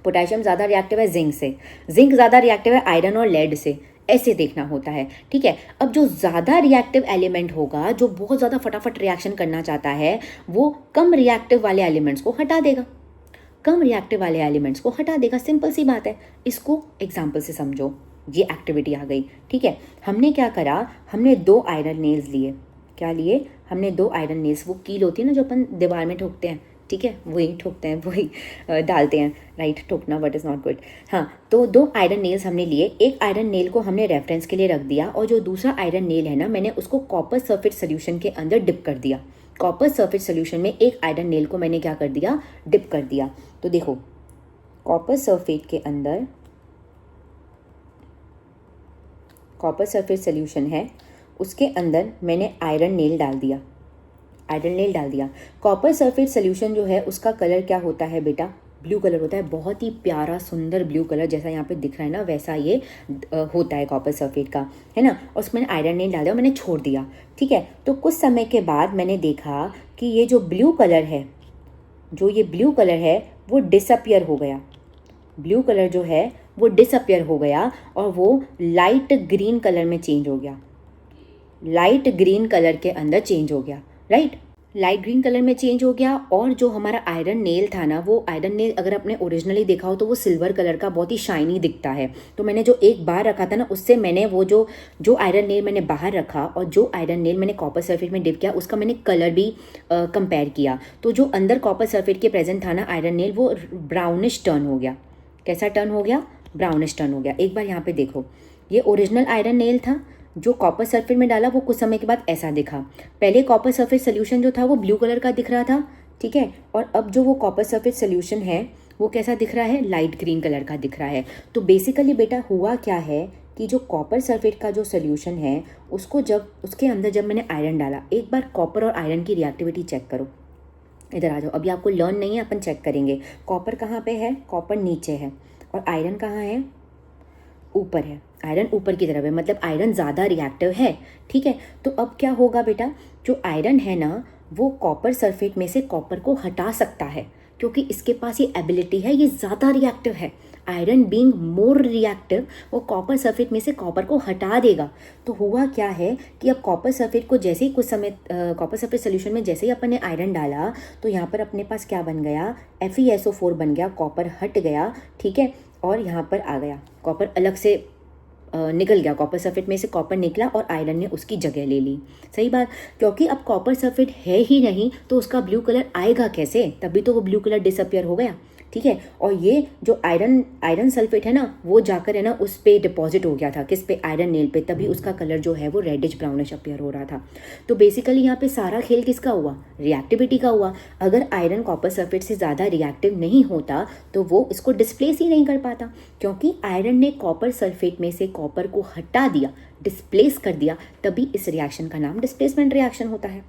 पोटेशियम ज़्यादा रिएक्टिव है जिंक से, जिंक ज़्यादा रिएक्टिव है आयरन और लेड से, ऐसे देखना होता है। ठीक है, अब जो ज़्यादा रिएक्टिव एलिमेंट होगा, जो बहुत ज़्यादा फटाफट रिएक्शन करना चाहता है, वो कम रिएक्टिव वाले एलिमेंट्स को हटा देगा, सिंपल सी बात है। इसको एग्जाम्पल से समझो, ये एक्टिविटी आ गई। ठीक है, हमने क्या करा, हमने 2 आयरन नेल्स लिए। क्या लिए? हमने 2 आयरन नेल्स, वो कील होती है ना जो अपन दीवार में ठोकते हैं, ठीक है, वही ठोकते हैं, वही डालते हैं, राइट, ठोकना बट इज़ नॉट गुड। हाँ, तो 2 आयरन नेल्स हमने लिए। एक आयरन नेल को हमने रेफरेंस के लिए रख दिया, और जो दूसरा आयरन नेल है ना, मैंने उसको कॉपर सल्फेट सोल्यूशन के अंदर डिप कर दिया। कॉपर सल्फेट सोल्यूशन में एक आयरन नेल को मैंने क्या कर दिया, डिप कर दिया। तो देखो, कॉपर सल्फेट के अंदर कॉपर सल्फेट सोल्यूशन है, उसके अंदर मैंने आयरन नेल डाल दिया, कॉपर सल्फेट सोल्यूशन जो है उसका कलर क्या होता है बेटा, ब्लू कलर होता है, बहुत ही प्यारा सुंदर ब्लू कलर, जैसा यहाँ पे दिख रहा है ना वैसा ये होता है कॉपर सल्फेट का, है ना। और उसमें आयरन नेल डाल दिया और मैंने छोड़ दिया। ठीक है, तो कुछ समय के बाद मैंने देखा कि ये जो ब्लू कलर है वो डिसअपियर हो गया, ब्लू कलर जो है वो डिसअपियर हो गया और वो लाइट ग्रीन कलर में चेंज हो गया, लाइट ग्रीन कलर के अंदर चेंज हो गया, राइट, लाइट ग्रीन कलर में चेंज हो गया। और जो हमारा आयरन नेल था ना, वो आयरन नेल अगर आपने ओरिजिनली देखा हो तो वो सिल्वर कलर का बहुत ही शाइनी दिखता है। तो मैंने जो एक बार रखा था ना, उससे मैंने वो जो आयरन नेल मैंने बाहर रखा और जो आयरन नेल मैंने कॉपर सल्फेट में डिप किया, उसका मैंने कलर भी कंपेयर किया। तो जो अंदर कॉपर सल्फेट के प्रेजेंट था ना आयरन नेल, वो ब्राउनिश टर्न हो गया। कैसा टर्न हो गया? ब्राउनिश टर्न हो गया। एक बार यहाँ पे देखो, ये ओरिजिनल आयरन नेल था, जो कॉपर सल्फेट में डाला वो कुछ समय के बाद ऐसा दिखा। पहले कॉपर सल्फेट सोल्यूशन जो था वो ब्लू कलर का दिख रहा था, ठीक है, और अब जो वो कॉपर सल्फेट सोल्यूशन है वो कैसा दिख रहा है? लाइट ग्रीन कलर का दिख रहा है। तो बेसिकली बेटा हुआ क्या है कि जो कॉपर सल्फेट का जो सोल्यूशन है, उसको उसके अंदर जब मैंने आयरन डाला, एक बार कॉपर और आयरन की रिएक्टिविटी चेक करो। इधर आ जाओ, अभी आपको लर्न नहीं है, अपन चेक करेंगे। कॉपर कहाँ पे है? कॉपर नीचे है, और आयरन कहाँ है? ऊपर है। आयरन ऊपर की तरफ है, मतलब आयरन ज़्यादा रिएक्टिव है। ठीक है, तो अब क्या होगा बेटा, जो आयरन है ना, वो कॉपर सल्फेट में से कॉपर को हटा सकता है, क्योंकि इसके पास ये एबिलिटी है, ये ज़्यादा रिएक्टिव है। आयरन बीइंग मोर रिएक्टिव वो कॉपर सल्फेट में से कॉपर को हटा देगा। तो हुआ क्या है कि अब कॉपर सल्फेट को जैसे ही कुछ समय कॉपर सल्फेट सोल्यूशन में जैसे ही अपन ने आयरन डाला तो यहाँ पर अपने पास क्या बन गया, FeSO4 बन गया, कॉपर हट गया, ठीक है, और यहाँ पर आ गया कॉपर अलग से निकल गया, कॉपर सल्फेट में से कॉपर निकला और आयरन ने उसकी जगह ले ली। सही बात, क्योंकि अब कॉपर सल्फेट है ही नहीं तो उसका ब्लू कलर आएगा कैसे, तभी तो वो ब्लू कलर डिसअपियर हो गया, ठीक है। और ये जो आयरन सल्फेट है ना वो जाकर है ना उस पे डिपॉजिट हो गया था, किस पे, आयरन नेल पे, तभी उसका कलर जो है वो रेडिश ब्राउनिश अपीयर हो रहा था। तो बेसिकली यहाँ पे सारा खेल किसका हुआ, रिएक्टिविटी का हुआ। अगर आयरन कॉपर सल्फेट से ज़्यादा रिएक्टिव नहीं होता तो वो इसको डिस्प्लेस ही नहीं कर पाता, क्योंकि आयरन ने कॉपर सल्फेट में से कॉपर को हटा दिया, डिस्प्लेस कर दिया, तभी इस रिएक्शन का नाम डिस्प्लेसमेंट रिएक्शन होता है,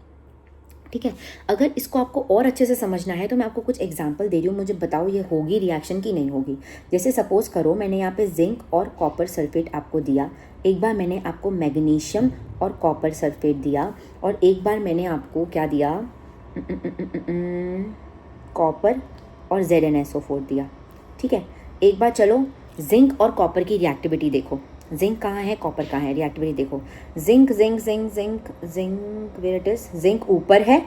ठीक है। अगर इसको आपको और अच्छे से समझना है तो मैं आपको कुछ एग्जांपल दे रही हूँ, मुझे बताओ ये होगी रिएक्शन की नहीं होगी। जैसे सपोज करो मैंने यहाँ पे जिंक और कॉपर सल्फेट आपको दिया, एक बार मैंने आपको मैग्नीशियम और कॉपर सल्फेट दिया, और एक बार मैंने आपको क्या दिया, कॉपर और ZnSO4 दिया, ठीक है। एक बार चलो जिंक और कॉपर की रिएक्टिविटी देखो, जिंक कहाँ है, कॉपर कहाँ है, रिएक्टिविटी देखो। Zinc zinc zinc zinc zinc where it is, zinc ऊपर है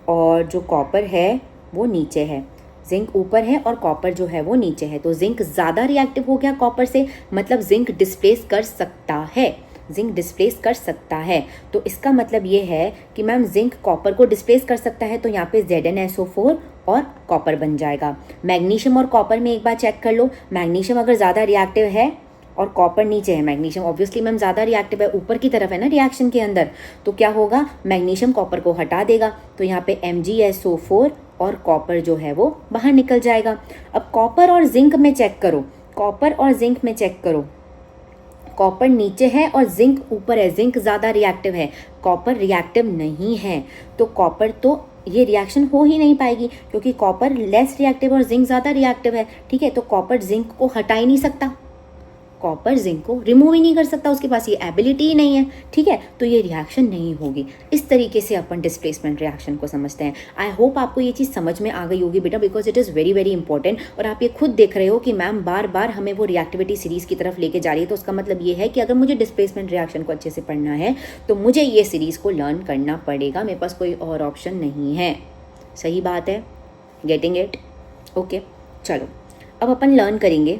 और जो कॉपर है वो नीचे है, जिंक ऊपर है और कॉपर जो है वो नीचे है, तो जिंक ज़्यादा रिएक्टिव हो गया कॉपर से, मतलब जिंक डिस्प्लेस कर सकता है, जिंक डिस्प्लेस कर सकता है। तो इसका मतलब ये है कि मैम जिंक कॉपर को डिस्प्लेस कर सकता है, तो यहाँ पे ZnSO4 और कॉपर बन जाएगा। मैग्नीशियम और कॉपर में एक बार चेक कर लो, मैग्नीशियम अगर ज़्यादा रिएक्टिव है और कॉपर नीचे है, मैग्नीशियम ऑब्वियसली मैम ज़्यादा रिएक्टिव है, ऊपर की तरफ है ना रिएक्शन के अंदर, तो क्या होगा, मैग्नीशियम कॉपर को हटा देगा, तो यहाँ पे MgSO4 और कॉपर जो है वो बाहर निकल जाएगा। अब कॉपर और जिंक में चेक करो, कॉपर और जिंक में चेक करो, कॉपर नीचे है और जिंक ऊपर है, जिंक ज़्यादा रिएक्टिव है, कॉपर रिएक्टिव नहीं है, तो कॉपर तो ये रिएक्शन हो ही नहीं पाएगी, क्योंकि कॉपर लेस रिएक्टिव और जिंक ज़्यादा रिएक्टिव है, ठीक है। तो कॉपर जिंक को हटा ही नहीं सकता, कॉपर जिंक को रिमूव ही नहीं कर सकता, उसके पास ये एबिलिटी ही नहीं है, ठीक है, तो ये रिएक्शन नहीं होगी। इस तरीके से अपन डिस्प्लेसमेंट रिएक्शन को समझते हैं। आई होप आपको ये चीज़ समझ में आ गई होगी बेटा, because it is very very important. और आप ये खुद देख रहे हो कि मैम बार बार हमें वो रिएक्टिविटी सीरीज़ की तरफ लेके जा रही है, तो उसका मतलब ये है कि अगर मुझे डिस्प्लेसमेंट रिएक्शन को अच्छे से पढ़ना है तो मुझे ये सीरीज़ को लर्न करना पड़ेगा, मेरे पास कोई और ऑप्शन नहीं है। सही बात है, गेटिंग इट, ओके। चलो अब अपन लर्न करेंगे,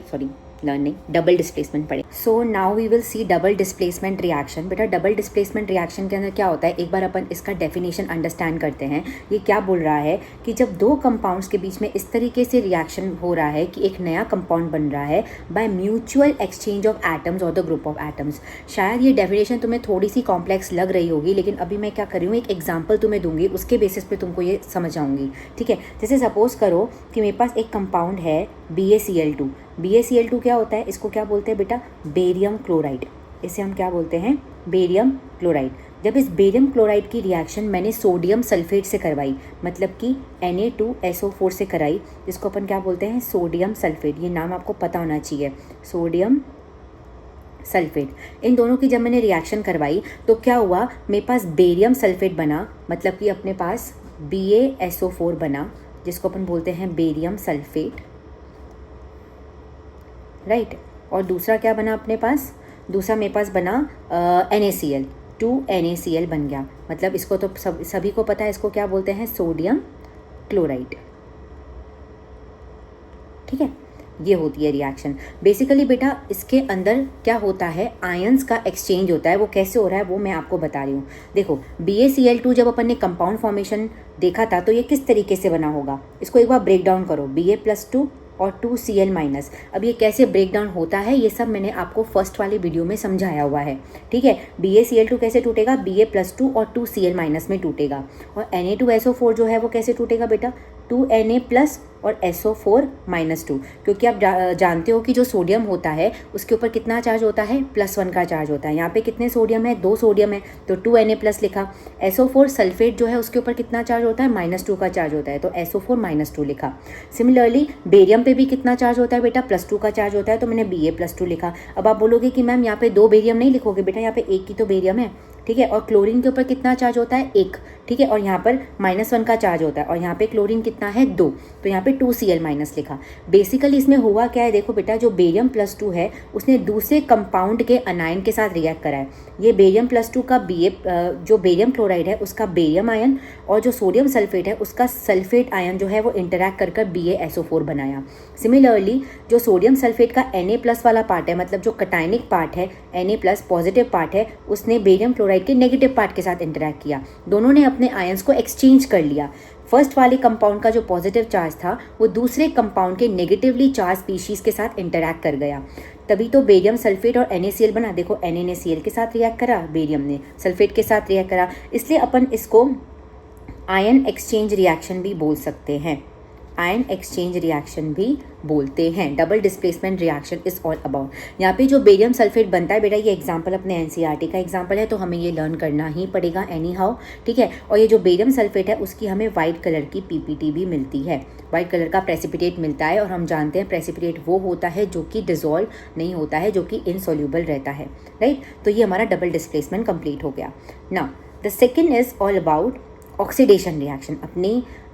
लर्निंग डबल डिस्प्लेसमेंट पढ़े। So now we will see double displacement reaction. बेटा डबल डिस्प्लेसमेंट रिएक्शन के अंदर क्या होता है, एक बार अपन इसका डेफिनेशन अंडरस्टैंड करते हैं। ये क्या बोल रहा है कि जब दो कंपाउंड्स के बीच में इस तरीके से रिएक्शन हो रहा है कि एक नया कंपाउंड बन रहा है by mutual exchange of atoms और द ग्रुप ऑफ एटम्स। शायद ये डेफिनेशन तुम्हें थोड़ी सी कॉम्प्लेक्स लग रही होगी, लेकिन अभी मैं क्या कर रही हूँ, एक एग्जाम्पल तुम्हें दूंगी, उसके बेसिस पे तुमको ये समझ आऊँगी, ठीक है। जैसे सपोज करो कि मेरे पास एक कंपाउंड है BaCl2। BaCl2 क्या होता है, इसको क्या बोलते हैं बेटा, बेरियम क्लोराइड, इसे हम क्या बोलते हैं, बेरियम क्लोराइड। जब इस बेरियम क्लोराइड की रिएक्शन मैंने सोडियम सल्फेट से करवाई, मतलब कि Na2SO4 से कराई, जिसको अपन क्या बोलते हैं, सोडियम सल्फेट, ये नाम आपको पता होना चाहिए, सोडियम सल्फेट। इन दोनों की जब मैंने रिएक्शन करवाई तो क्या हुआ, मेरे पास बेरियम सल्फेट बना, मतलब कि अपने पास BaSO4 बना, जिसको अपन बोलते हैं बेरियम सल्फेट, राइट। और दूसरा क्या बना अपने पास, दूसरा मेरे पास बना NaCl, 2NaCl बन गया, मतलब इसको तो सभी को पता है, इसको क्या बोलते हैं, सोडियम क्लोराइड, ठीक है। ये होती है रिएक्शन। बेसिकली बेटा इसके अंदर क्या होता है, आयंस का एक्सचेंज होता है, वो कैसे हो रहा है वो मैं आपको बता रही हूँ। देखो BaCl2 जब अपन ने कंपाउंड फॉर्मेशन देखा था तो ये किस तरीके से बना होगा, इसको एक बार ब्रेक डाउन करो, Ba+2 और 2Cl-। अब ये कैसे ब्रेक डाउन होता है ये सब मैंने आपको फर्स्ट वाले वीडियो में समझाया हुआ है, ठीक है। BaCl2 कैसे टूटेगा, Ba+2 और 2Cl- में टूटेगा। और Na2SO4 जो है वो कैसे टूटेगा बेटा, 2Na+ और SO4-2, क्योंकि आप जानते हो कि जो सोडियम होता है उसके ऊपर कितना चार्ज होता है, +1 का चार्ज होता है। यहाँ पे कितने सोडियम है, 2 सोडियम है, तो 2Na+ लिखा। SO4 सल्फेट जो है उसके ऊपर कितना चार्ज होता है, -2 का चार्ज होता है, तो SO4-2 लिखा। सिमिलरली बेरियम पे भी कितना चार्ज होता है बेटा, +2 का चार्ज होता है, तो मैंने Ba+2 लिखा। अब आप बोलोगे कि मैम यहाँ पे 2 बेरियम नहीं लिखोगे, बेटा यहाँ पे एक ही तो बेरियम है, ठीक है, और क्लोरीन के ऊपर कितना चार्ज होता है, 1, ठीक है, और यहाँ पर -1 का चार्ज होता है, और यहाँ पे क्लोरीन कितना है, 2, तो यहाँ पे 2Cl- लिखा। बेसिकली इसमें हुआ क्या है, देखो बेटा, जो बेरियम +2 है उसने दूसरे कंपाउंड के अनायन के साथ रिएक्ट करा है। ये बेरियम +2 का जो बेरियम क्लोराइड है उसका बेरियम आयन, और जो सोडियम सल्फेट है उसका सल्फेट आयन जो है वो इंटरैक्ट कर BaSO4 बनाया। सिमिलरली जो सोडियम सल्फेट का Na+ वाला पार्ट है, मतलब जो कटायनिक पार्ट है, Na+ पॉजिटिव पार्ट है, उसने बेरियम क्लोराइड के नेगेटिव पार्ट के साथ इंटरैक्ट किया। दोनों ने अपने आयंस को एक्सचेंज कर लिया। फर्स्ट वाले कंपाउंड का जो पॉजिटिव चार्ज था वो दूसरे कंपाउंड के नेगेटिवली चार्ज स्पीशीज के साथ इंटरैक्ट कर गया, तभी तो बेरियम सल्फेट और NaCl बना। देखो Na ने Cl के साथ रिएक्ट करा, बेरियम ने सल्फेट के साथ रिएक्ट करा, इसलिए अपन इसको आयन एक्सचेंज रिएक्शन भी बोल सकते हैं। आयन एक्सचेंज रिएक्शन भी बोलते हैं। Double displacement reaction is all about. यहाँ पे जो बेरियम सल्फेट बनता है बेटा, ये एग्जांपल अपने NCERT का एग्जांपल है, तो हमें ये लर्न करना ही पड़ेगा एनी हाउ, ठीक है। और ये जो बेरियम सल्फेट है उसकी हमें वाइट कलर की PPT भी मिलती है, वाइट कलर का प्रेसिपिटेट मिलता है, और हम जानते हैं प्रेसिपिटेट वो होता है जो कि डिजोल्व नहीं होता है, जो कि इनसोल्यूबल रहता है, राइट। तो ये हमारा डबल डिस्प्लेसमेंट कंप्लीट हो गया। Now the second is all about oxidation reaction.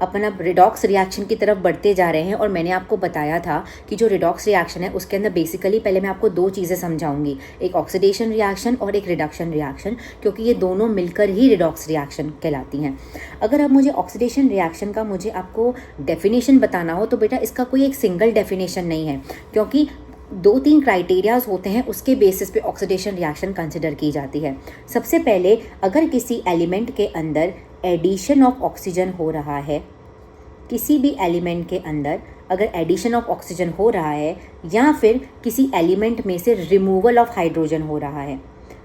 अपन अब रिडॉक्स रिएक्शन की तरफ बढ़ते जा रहे हैं, और मैंने आपको बताया था कि जो रिडॉक्स रिएक्शन है उसके अंदर बेसिकली पहले मैं आपको 2 चीज़ें समझाऊंगी, एक ऑक्सीडेशन रिएक्शन और एक रिडक्शन रिएक्शन, क्योंकि ये दोनों मिलकर ही रिडॉक्स रिएक्शन कहलाती हैं। अगर अब मुझे ऑक्सीडेशन रिएक्शन का मुझे आपको डेफिनेशन बताना हो तो बेटा इसका कोई एक सिंगल डेफिनेशन नहीं है, क्योंकि 2-3 क्राइटेरियाज होते हैं, उसके बेसिस पे ऑक्सीडेशन रिएक्शन कंसिडर की जाती है। सबसे पहले अगर किसी एलिमेंट के अंदर एडिशन ऑफ ऑक्सीजन हो रहा है, किसी भी एलिमेंट के अंदर अगर एडिशन ऑफ ऑक्सीजन हो रहा है, या फिर किसी एलिमेंट में से रिमूवल ऑफ हाइड्रोजन हो रहा है,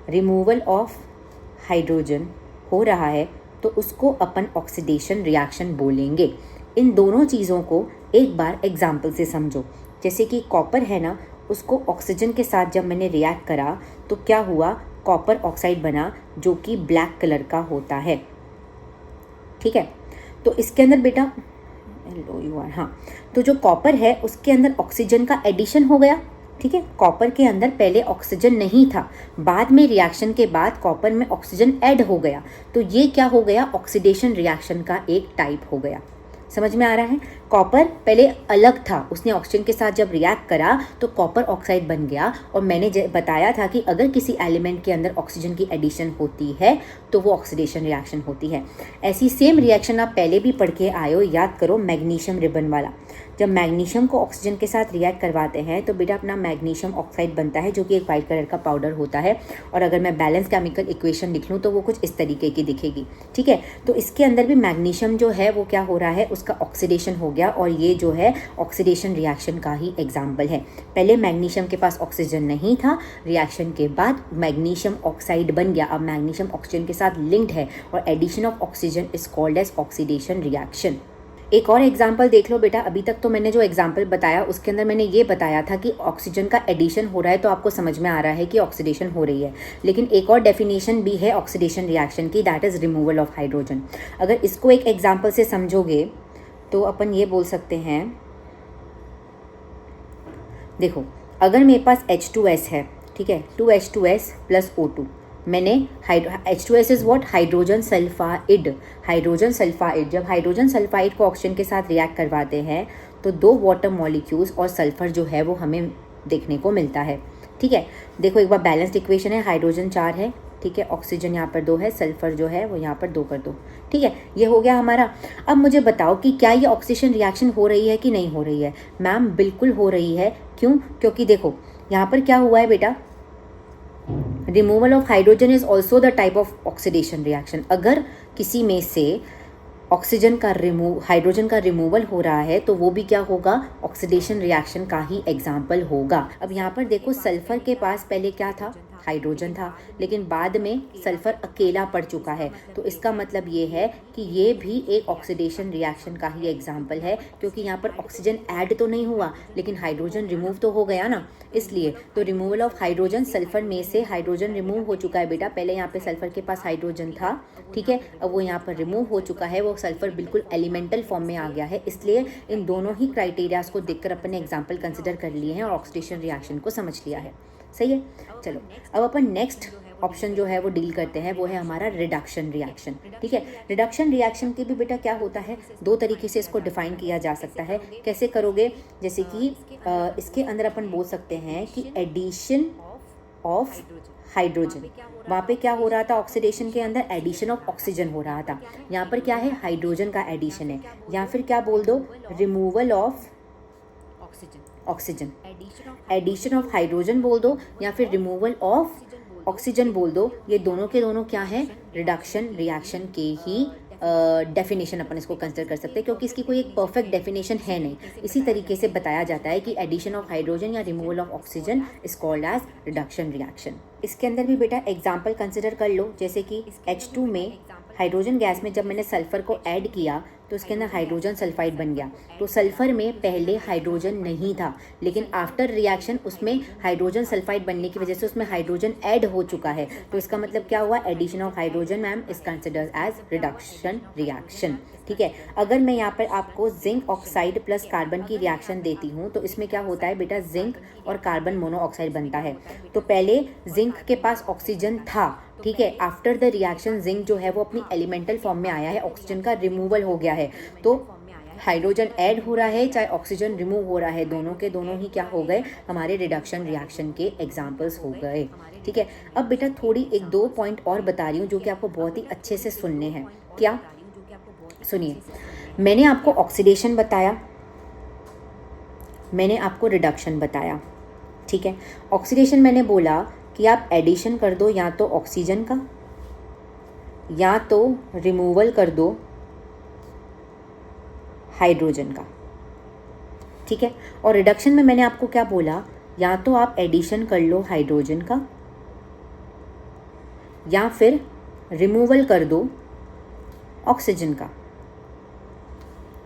रिमूवल ऑफ हाइड्रोजन हो रहा है, तो उसको अपन ऑक्सीडेशन रिएक्शन बोलेंगे। इन दोनों चीज़ों को एक बार एग्जाम्पल से समझो। जैसे कि कॉपर है ना, उसको ऑक्सीजन के साथ जब मैंने रिएक्ट करा तो क्या हुआ, कॉपर ऑक्साइड बना जो कि ब्लैक कलर का होता है, ठीक है। तो इसके अंदर बेटा हाँ, तो जो कॉपर है उसके अंदर ऑक्सीजन का एडिशन हो गया, ठीक है। कॉपर के अंदर पहले ऑक्सीजन नहीं था, बाद में रिएक्शन के बाद कॉपर में ऑक्सीजन ऐड हो गया, तो ये क्या हो गया, ऑक्सीडेशन रिएक्शन का एक टाइप हो गया। समझ में आ रहा है। कॉपर पहले अलग था, उसने ऑक्सीजन के साथ जब रिएक्ट करा तो कॉपर ऑक्साइड बन गया, और मैंने बताया था कि अगर किसी एलिमेंट के अंदर ऑक्सीजन की एडिशन होती है तो वो ऑक्सीडेशन रिएक्शन होती है। ऐसी सेम रिएक्शन आप पहले भी पढ़ के आए हो, याद करो, मैग्नीशियम रिबन वाला। जब मैग्नीशियम को ऑक्सीजन के साथ रिएक्ट करवाते हैं तो बेटा अपना मैग्नीशियम ऑक्साइड बनता है, जो कि एक वाइट कलर का पाउडर होता है, और अगर मैं बैलेंस केमिकल इक्वेशन लिख लूँ तो वो कुछ इस तरीके की दिखेगी, ठीक है। तो इसके अंदर भी मैग्नीशियम जो है वो क्या हो रहा है, उसका ऑक्सीडेशन हो गया, और ये जो है ऑक्सीडेशन रिएक्शन का ही एग्जाम्पल है। पहले मैग्नीशियम के पास ऑक्सीजन नहीं था, रिएक्शन के बाद मैग्नीशियम ऑक्साइड बन गया, अब मैग्नीशियम ऑक्सीजन के साथ लिंक्ड है, और addition of oxygen is called as oxidation reaction. एक और एग्जाम्पल देख लो बेटा, अभी तक तो मैंने जो एग्जाम्पल बताया उसके अंदर मैंने ये बताया था कि ऑक्सीजन का एडिशन हो रहा है, तो आपको समझ में आ रहा है कि ऑक्सीडेशन हो रही है। लेकिन एक और डेफिनेशन भी है ऑक्सीडेशन रिएक्शन की, that is removal of hydrogen. अगर इसको एक एग्जाम्पल से समझोगे तो अपन ये बोल सकते हैं, देखो अगर मेरे पास H2S है, ठीक है, 2H2S + O2, मैंने H2S is what, hydrogen sulphide. Hydrogen sulphide, जब हाइड्रोजन सल्फाइड को ऑक्सीजन के साथ रिएक्ट करवाते हैं तो 2 वाटर मॉलिक्यूल्स और सल्फर जो है वो हमें देखने को मिलता है, ठीक है। देखो एक बार बैलेंस्ड इक्वेशन है, हाइड्रोजन 4 है, ठीक है, ऑक्सीजन यहाँ पर 2 है, सल्फर जो है वो यहाँ पर 2 कर दो, ठीक है, ये हो गया हमारा। अब मुझे बताओ कि क्या ये ऑक्सीडेशन रिएक्शन हो रही है कि नहीं हो रही है। मैम बिल्कुल हो रही है, क्यों, क्योंकि देखो यहाँ पर क्या हुआ है बेटा, removal of hydrogen is also the type of oxidation reaction. अगर किसी में से ऑक्सीजन का हाइड्रोजन का रिमूवल हो रहा है तो वो भी क्या होगा, ऑक्सीडेशन रिएक्शन का ही एग्जाम्पल होगा। अब यहाँ पर देखो सल्फर के पास पहले क्या था, हाइड्रोजन था, लेकिन बाद में सल्फर अकेला पड़ चुका है, तो इसका मतलब ये है कि ये भी एक ऑक्सीडेशन रिएक्शन का ही एग्जाम्पल है, क्योंकि यहाँ पर ऑक्सीजन ऐड तो नहीं हुआ लेकिन हाइड्रोजन रिमूव तो हो गया ना, इसलिए। तो रिमूवल ऑफ हाइड्रोजन, सल्फर में से हाइड्रोजन रिमूव हो चुका है बेटा, पहले यहाँ पे सल्फर के पास हाइड्रोजन था, ठीक है, अब वो यहाँ पर रिमूव हो चुका है, वो सल्फर बिल्कुल एलिमेंटल फॉर्म में आ गया है, इसलिए इन दोनों ही क्राइटेरियाज को देखकर अपन ने एग्जाम्पल कंसिडर कर लिए हैं और ऑक्सीडेशन रिएक्शन को समझ लिया है। सही है, चलो अब अपन नेक्स्ट ऑप्शन जो है वो डील करते हैं वो है हमारा रिडक्शन रिएक्शन। ठीक है, रिडक्शन रिएक्शन के भी बेटा क्या होता है, दो तरीके से इसको डिफाइन किया जा सकता है। कैसे करोगे, जैसे कि इसके अंदर अपन बोल सकते हैं कि एडिशन ऑफ हाइड्रोजन, वहाँ पे क्या हो रहा था, ऑक्सीडेशन के अंदर एडिशन ऑफ ऑक्सीजन हो रहा था, यहाँ पर क्या है, हाइड्रोजन का एडिशन है। या फिर क्या बोल दो, removal of oxygen, addition of hydrogen बोल दो, या फिर रिमूवल ऑफ ऑक्सीजन बोल दो। ये दोनों के दोनों क्या है, रिडक्शन रिएक्शन के ही डेफिनेशन अपन इसको कंसिडर कर सकते हैं, क्योंकि इसकी कोई एक परफेक्ट डेफिनेशन है नहीं। इसी तरीके से बताया जाता है कि एडिशन ऑफ हाइड्रोजन या removal of oxygen is called as reduction reaction. इसके अंदर भी बेटा एग्जांपल कंसिडर कर लो, जैसे कि H2 में हाइड्रोजन गैस में जब मैंने सल्फर को ऐड किया तो उसके अंदर हाइड्रोजन सल्फाइड बन गया। तो सल्फर में पहले हाइड्रोजन नहीं था, लेकिन आफ्टर रिएक्शन उसमें हाइड्रोजन सल्फाइड बनने की वजह से उसमें हाइड्रोजन ऐड हो चुका है। तो इसका मतलब क्या हुआ, addition of hydrogen ma'am is considered as reduction reaction. ठीक है, अगर मैं यहाँ पर आपको जिंक ऑक्साइड प्लस कार्बन की रिएक्शन देती हूँ तो इसमें क्या होता है बेटा, जिंक और कार्बन मोनोऑक्साइड बनता है। तो पहले जिंक के पास ऑक्सीजन था, ठीक है, आफ्टर द रिएक्शन जिंक जो है वो अपनी एलिमेंटल फॉर्म में आया है, ऑक्सीजन का रिमूवल हो गया है। तो हाइड्रोजन ऐड हो रहा है चाहे ऑक्सीजन रिमूव हो रहा है, दोनों के दोनों ही क्या हो गए, हमारे रिडक्शन रिएक्शन के एग्जाम्पल्स हो गए। ठीक है, अब बेटा थोड़ी एक दो पॉइंट और बता रही हूँ जो कि आपको बहुत ही अच्छे से सुनने हैं। क्या, सुनिए, मैंने आपको ऑक्सीडेशन बताया, मैंने आपको रिडक्शन बताया। ठीक है, ऑक्सीडेशन मैंने बोला कि आप एडिशन कर दो या तो ऑक्सीजन का या तो रिमूवल कर दो हाइड्रोजन का। ठीक है, और रिडक्शन में मैंने आपको क्या बोला, या तो आप एडिशन कर लो हाइड्रोजन का या फिर रिमूवल कर दो ऑक्सीजन का।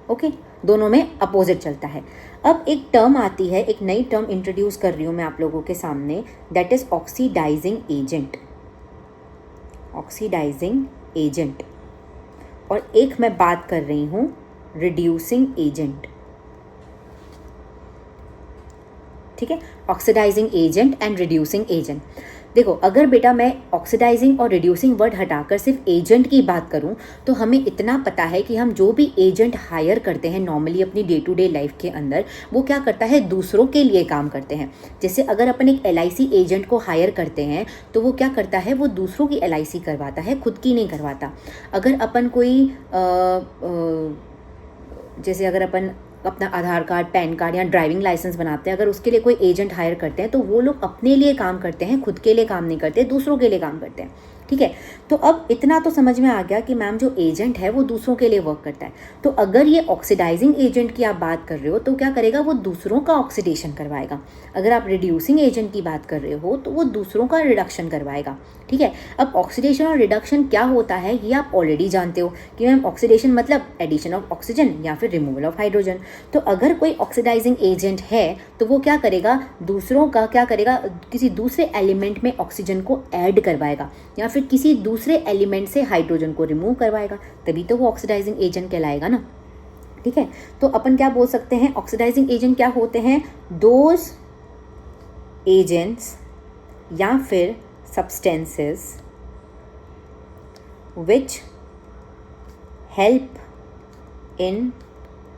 ओके, दोनों में अपोजिट चलता है। अब एक टर्म आती है, एक नई टर्म इंट्रोड्यूस कर रही हूँ मैं आप लोगों के सामने, that is oxidising agent. Oxidising agent, और एक मैं बात कर रही हूँ रिड्यूसिंग एजेंट। ठीक है, oxidising agent and reducing agent. देखो, अगर बेटा मैं ऑक्सीडाइजिंग और रिड्यूसिंग वर्ड हटाकर सिर्फ एजेंट की बात करूं तो हमें इतना पता है कि हम जो भी एजेंट हायर करते हैं नॉर्मली अपनी डे टू डे लाइफ के अंदर, वो क्या करता है, दूसरों के लिए काम करते हैं। जैसे अगर अपन एक LIC एजेंट को हायर करते हैं तो वो क्या करता है, वो दूसरों की LIC करवाता है, खुद की नहीं करवाता। अगर अपन कोई जैसे अगर अपन अपना आधार कार्ड, पैन कार्ड या ड्राइविंग लाइसेंस बनाते हैं, अगर उसके लिए कोई एजेंट हायर करते हैं तो वो लोग अपने लिए काम करते हैं, खुद के लिए काम नहीं करते, दूसरों के लिए काम करते हैं। ठीक है, तो अब इतना तो समझ में आ गया कि मैम जो एजेंट है वो दूसरों के लिए वर्क करता है। तो अगर ये ऑक्सीडाइजिंग एजेंट की आप बात कर रहे हो तो क्या करेगा, वो दूसरों का ऑक्सीडेशन करवाएगा। अगर आप रिड्यूसिंग एजेंट की बात कर रहे हो तो वो दूसरों का रिडक्शन करवाएगा। ठीक है, अब ऑक्सीडेशन और रिडक्शन क्या होता है ये आप ऑलरेडी जानते हो कि मैम ऑक्सीडेशन मतलब एडिशन ऑफ ऑक्सीजन या फिर रिमूवल ऑफ हाइड्रोजन। तो अगर कोई ऑक्सीडाइजिंग एजेंट है तो वो क्या करेगा, दूसरों का क्या करेगा, किसी दूसरे एलिमेंट में ऑक्सीजन को ऐड करवाएगा या फिर किसी दूसरे एलिमेंट से हाइड्रोजन को रिमूव करवाएगा, तभी तो वो ऑक्सीडाइजिंग एजेंट कहलाएगा ना। ठीक है, तो अपन क्या बोल सकते हैं, ऑक्सीडाइजिंग एजेंट क्या होते हैं, दोज एजेंट्स या फिर substances which help in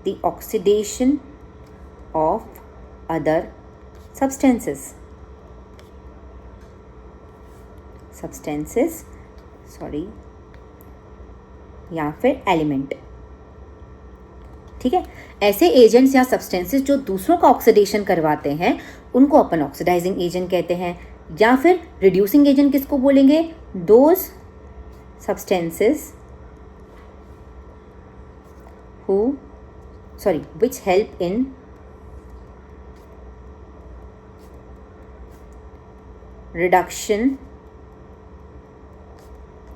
the oxidation of other substances या फिर एलिमेंट। ठीक है, ऐसे एजेंट्स या सब्सटेंसेस जो दूसरों का ऑक्सीडेशन करवाते हैं उनको अपन ऑक्सीडाइजिंग एजेंट कहते हैं। या फिर रिड्यूसिंग एजेंट किसको बोलेंगे, those substances which help in reduction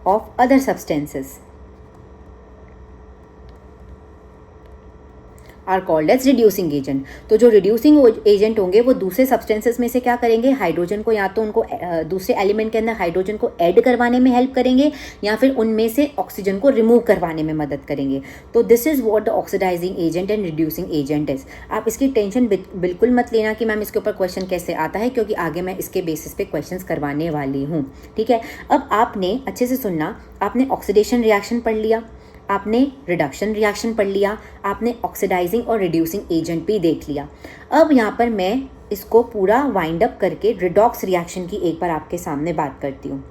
of other substances। Are called as reducing agent. तो जो रिड्यूसिंग एजेंट होंगे वो दूसरे सब्सटेंसेस में से क्या करेंगे, हाइड्रोजन को या तो उनको दूसरे एलिमेंट के अंदर हाइड्रोजन को ऐड करवाने में हेल्प करेंगे या फिर उनमें से ऑक्सीजन को रिमूव करवाने में मदद करेंगे। तो this is what the oxidising agent and reducing agent is. आप इसकी टेंशन बिल्कुल मत लेना कि मैम इसके ऊपर क्वेश्चन कैसे आता है, क्योंकि आगे मैं इसके बेसिस पे क्वेश्चंस करवाने वाली हूँ। ठीक है, अब आपने अच्छे से सुनना, आपने ऑक्सीडेशन रिएक्शन पढ़ लिया, आपने रिडक्शन रिएक्शन पढ़ लिया, आपने ऑक्सीडाइजिंग और रिड्यूसिंग एजेंट भी देख लिया। अब यहाँ पर मैं इसको पूरा वाइंड अप करके रिडॉक्स रिएक्शन की एक बार आपके सामने बात करती हूँ।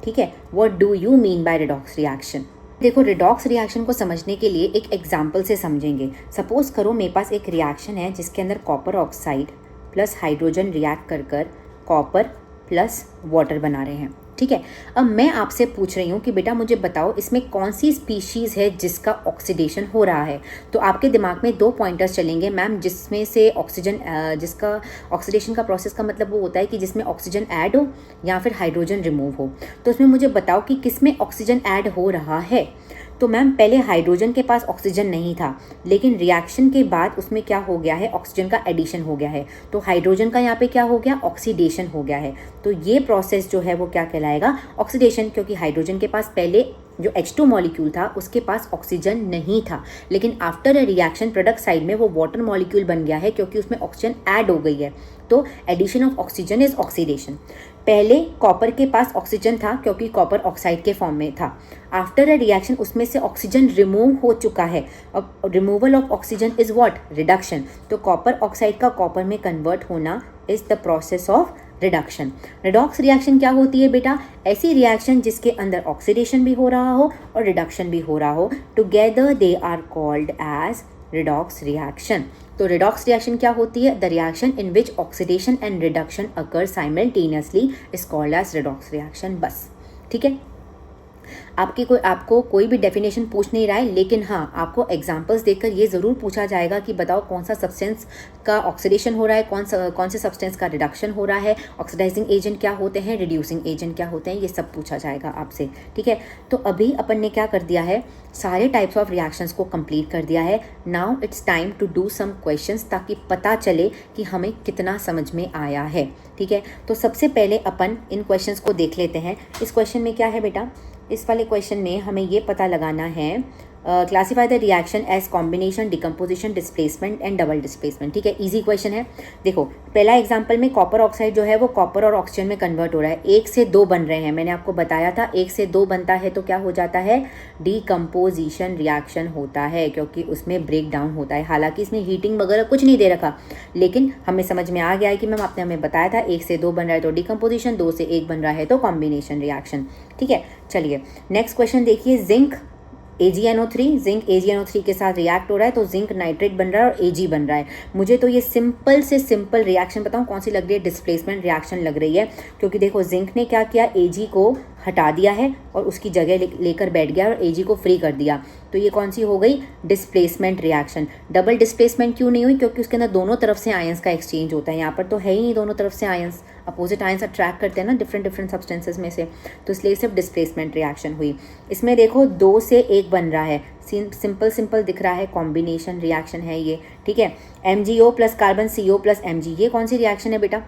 ठीक है, what do you mean by redox reaction. देखो, रिडॉक्स रिएक्शन को समझने के लिए एक एग्जाम्पल से समझेंगे। सपोज करो मेरे पास एक रिएक्शन है जिसके अंदर copper oxide plus hydrogen react कर कॉपर प्लस वाटर बना रहे हैं। ठीक है, अब मैं आपसे पूछ रही हूँ कि बेटा मुझे बताओ इसमें कौन सी स्पीशीज़ है जिसका ऑक्सीडेशन हो रहा है। तो आपके दिमाग में दो पॉइंटर्स चलेंगे मैम, जिसमें से ऑक्सीजन जिसका ऑक्सीडेशन का प्रोसेस का मतलब वो होता है कि जिसमें ऑक्सीजन ऐड हो या फिर हाइड्रोजन रिमूव हो। तो उसमें मुझे बताओ कि किस में ऑक्सीजन ऐड हो रहा है। तो मैम पहले हाइड्रोजन के पास ऑक्सीजन नहीं था, लेकिन रिएक्शन के बाद उसमें क्या हो गया है, ऑक्सीजन का एडिशन हो गया है। तो हाइड्रोजन का यहाँ पे क्या हो गया, ऑक्सीडेशन हो गया है। तो ये प्रोसेस जो है वो क्या कहलाएगा, ऑक्सीडेशन, क्योंकि हाइड्रोजन के पास पहले जो H2 मॉलिक्यूल था उसके पास ऑक्सीजन नहीं था, लेकिन after a reaction product side में वो वाटर मॉलिक्यूल बन गया है क्योंकि उसमें ऑक्सीजन ऐड हो गई है। तो addition of oxygen is oxidation. पहले कॉपर के पास ऑक्सीजन था क्योंकि कॉपर ऑक्साइड के फॉर्म में था। आफ्टर अ रिएक्शन उसमें से ऑक्सीजन रिमूव हो चुका है। अब removal of oxygen is what, reduction. तो कॉपर ऑक्साइड का कॉपर में कन्वर्ट होना is the process of reduction. Redox reaction क्या होती है बेटा, ऐसी रिएक्शन जिसके अंदर ऑक्सीडेशन भी हो रहा हो और रिडक्शन भी हो रहा हो, together they are called as redox reaction. तो रिडॉक्स रिएक्शन क्या होती है, the reaction in which oxidation and reduction occur simultaneously is called as redox reaction. बस, ठीक है। आपको कोई भी डेफिनेशन पूछ नहीं रहा है, लेकिन हाँ आपको एग्जांपल्स देकर ये ज़रूर पूछा जाएगा कि बताओ कौन सा सब्सटेंस का ऑक्सीडेशन हो रहा है, कौन से सब्सटेंस का रिडक्शन हो रहा है, ऑक्सीडाइजिंग एजेंट क्या होते हैं, रिड्यूसिंग एजेंट क्या होते हैं, ये सब पूछा जाएगा आपसे। ठीक है, तो अभी अपन ने क्या कर दिया है, सारे टाइप्स ऑफ रिएक्शंस को कंप्लीट कर दिया है। Now it's time to do some questions, ताकि पता चले कि हमें कितना समझ में आया है। ठीक है, तो सबसे पहले अपन इन क्वेश्चंस को देख लेते हैं। इस क्वेश्चन में क्या है बेटा, इस वाले क्वेश्चन में हमें ये पता लगाना है, classify the reaction as combination, decomposition, displacement and double displacement. ठीक है, इजी क्वेश्चन है। देखो पहला एग्जांपल में कॉपर ऑक्साइड जो है वो कॉपर और ऑक्सीजन में कन्वर्ट हो रहा है, 1 से 2 बन रहे हैं। मैंने आपको बताया था 1 से 2 बनता है तो क्या हो जाता है, डिकम्पोजिशन रिएक्शन होता है, क्योंकि उसमें ब्रेक डाउन होता है। हालांकि इसमें हीटिंग वगैरह कुछ नहीं दे रखा, लेकिन हमें समझ में आ गया है कि मैम आपने हमें बताया था 1 से 2 बन रहा है तो डिकम्पोजिशन, 2 से 1 बन रहा है तो कॉम्बिनेशन रिएक्शन। ठीक है, चलिए नेक्स्ट क्वेश्चन देखिए, जिंक AgNO3, जिंक AgNO3 के साथ रिएक्ट हो रहा है तो जिंक नाइट्रेट बन रहा है और Ag बन रहा है। मुझे तो ये सिंपल से सिंपल रिएक्शन बताऊँ कौन सी लग रही है, डिस्प्लेसमेंट रिएक्शन लग रही है, क्योंकि देखो जिंक ने क्या किया, Ag को हटा दिया है और उसकी जगह लेकर बैठ गया और Ag को फ्री कर दिया। तो ये कौन सी हो गई, डिस्प्लेसमेंट रिएक्शन। डबल डिस्प्लेसमेंट क्यों नहीं हुई, क्योंकि उसके अंदर दोनों तरफ से आयंस का एक्सचेंज होता है। यहाँ पर तो है ही नहीं दोनों तरफ से आयंस, अपोजिट आयंस अट्रैक्ट करते हैं ना डिफरेंट सब्सटेंसेस में से, तो इसलिए सिर्फ डिस्प्लेसमेंट रिएक्शन हुई। इसमें देखो 2 से 1 बन रहा है, सिंपल दिख रहा है, कॉम्बिनेशन रिएक्शन है ये। ठीक है, MgO plus carbon CO plus Mg, ये कौन सी रिएक्शन है बेटा,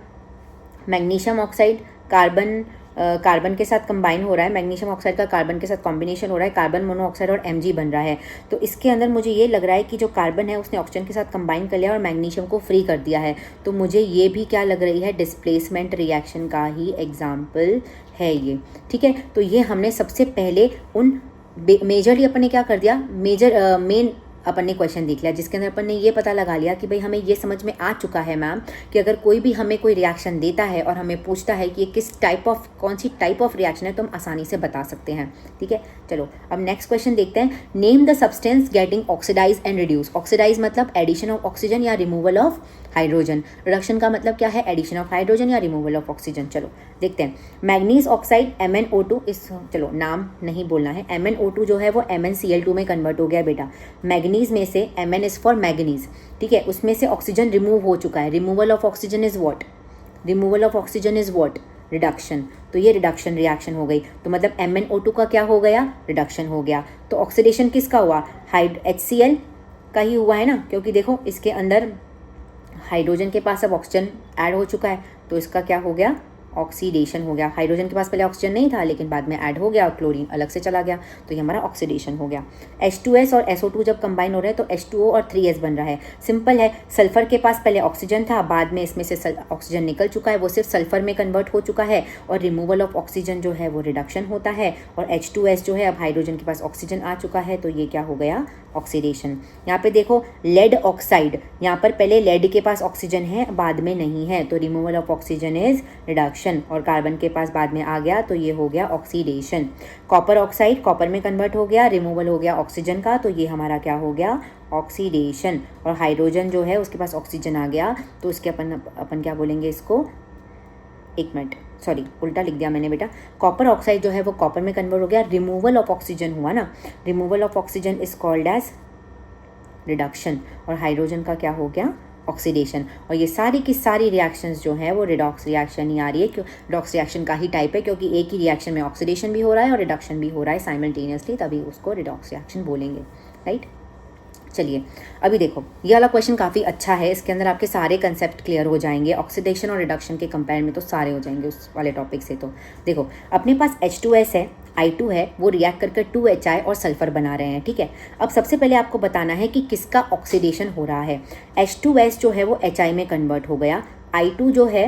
मैग्नीशियम ऑक्साइड कार्बन के साथ कंबाइन हो रहा है, मैग्नीशियम ऑक्साइड का कार्बन के साथ कॉम्बिनेशन हो रहा है, कार्बन मोनोऑक्साइड और Mg बन रहा है। तो इसके अंदर मुझे ये लग रहा है कि जो कार्बन है उसने ऑक्सीजन के साथ कंबाइन कर लिया और मैग्नीशियम को फ्री कर दिया है। तो मुझे ये भी क्या लग रही है, डिस्प्लेसमेंट रिएक्शन का ही एग्जाम्पल है ये। ठीक है, तो ये हमने सबसे पहले उन मेजरली अपन ने क्या कर दिया, मेन अपन ने क्वेश्चन देख लिया जिसके अंदर अपन ने ये पता लगा लिया कि भाई हमें ये समझ में आ चुका है मैम कि अगर कोई भी हमें कोई रिएक्शन देता है और हमें पूछता है कि ये कौन सी टाइप ऑफ रिएक्शन है तो हम आसानी से बता सकते हैं। ठीक है, चलो अब नेक्स्ट क्वेश्चन देखते हैं। Name the substance getting oxidise and reduce. Oxidise मतलब एडिशन ऑफ ऑक्सीजन या रिमूवल ऑफ हाइड्रोजन, रिडक्शन का मतलब क्या है, एडिशन ऑफ हाइड्रोजन या रिमूवल ऑफ ऑक्सीजन। चलो देखते हैं, मैग्नीज ऑक्साइड MnO2, चलो नाम नहीं बोलना है, MnO2 जो है वो MnCl2 में कन्वर्ट हो गया बेटा। मैग्नीज में से Mn इज फॉर मैग्नीज, ठीक है, उसमें से ऑक्सीजन रिमूव हो चुका है। Removal of oxygen is what, removal of oxygen is what, reduction. तो ये रिडक्शन रिएक्शन हो गई, तो मतलब MnO2 का क्या हो गया, रिडक्शन हो गया। तो ऑक्सीडेशन किसका हुआ, HCl का ही हुआ है ना, क्योंकि देखो इसके अंदर हाइड्रोजन के पास अब ऑक्सीजन ऐड हो चुका है, तो इसका क्या हो गया, ऑक्सीडेशन हो गया। हाइड्रोजन के पास पहले ऑक्सीजन नहीं था लेकिन बाद में ऐड हो गया और क्लोरीन अलग से चला गया, तो ये हमारा ऑक्सीडेशन हो गया। H2S और SO2 जब कंबाइन हो रहे हैं तो H2O और 3S बन रहा है। सिंपल है, सल्फर के पास पहले ऑक्सीजन था, बाद में इसमें से ऑक्सीजन निकल चुका है, वो सिर्फ सल्फर में कन्वर्ट हो चुका है और रिमूवल ऑफ ऑक्सीजन जो है वो रिडक्शन होता है। और H2S जो है अब हाइड्रोजन के पास ऑक्सीजन आ चुका है, तो ये क्या हो गया, ऑक्सीडेशन। यहाँ पे देखो लेड ऑक्साइड, यहाँ पर पहले लेड के पास ऑक्सीजन है बाद में नहीं है, तो removal of oxygen is reduction, और कार्बन के पास बाद में आ गया तो ये हो गया ऑक्सीडेशन। कॉपर ऑक्साइड कॉपर में कन्वर्ट हो गया, रिमूवल हो गया ऑक्सीजन का, तो ये हमारा क्या हो गया, ऑक्सीडेशन। और हाइड्रोजन जो है उसके पास ऑक्सीजन आ गया, तो इसके अपन क्या बोलेंगे इसको, एक मिनट सॉरी उल्टा लिख दिया मैंने बेटा। कॉपर ऑक्साइड जो है वो कॉपर में कन्वर्ट हो गया, रिमूवल ऑफ ऑक्सीजन हुआ ना, removal of oxygen is called as reduction, और हाइड्रोजन का क्या हो गया, ऑक्सीडेशन। और ये सारी की सारी रिएक्शंस जो है वो रिडॉक्स रिएक्शन ही आ रही है, क्यों रिडॉक्स रिएक्शन का ही टाइप है, क्योंकि एक ही रिएक्शन में ऑक्सीडेशन भी हो रहा है और रिडक्शन भी हो रहा है साइमल्टेनियसली, तभी उसको रिडॉक्स रिएक्शन बोलेंगे, राइट। चलिए अभी देखो ये वाला क्वेश्चन काफ़ी अच्छा है, इसके अंदर आपके सारे कंसेप्ट क्लियर हो जाएंगे, ऑक्सीडेशन और रिडक्शन के कंपेयर में तो सारे हो जाएंगे उस वाले टॉपिक से। तो देखो अपने पास H2S है, I2 है, वो रिएक्ट करके 2HI और सल्फर बना रहे हैं, ठीक है। अब सबसे पहले आपको बताना है कि किसका ऑक्सीडेशन हो रहा है। H2S जो है वो HI में कन्वर्ट हो गया, I2 जो है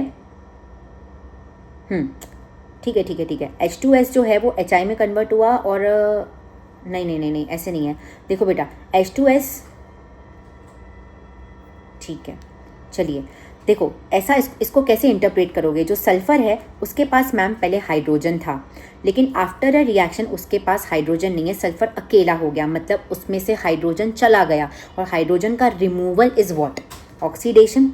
ठीक है H2S जो है वो HI में कन्वर्ट हुआ, और नहीं ऐसे नहीं है, देखो बेटा H2S, ठीक है। चलिए देखो ऐसा इसको कैसे इंटरप्रेट करोगे, जो सल्फर है उसके पास मैम पहले हाइड्रोजन था, लेकिन आफ्टर अ रिएक्शन उसके पास हाइड्रोजन नहीं है, सल्फर अकेला हो गया, मतलब उसमें से हाइड्रोजन चला गया, और हाइड्रोजन का रिमूवल इज व्हाट, ऑक्सीडेशन,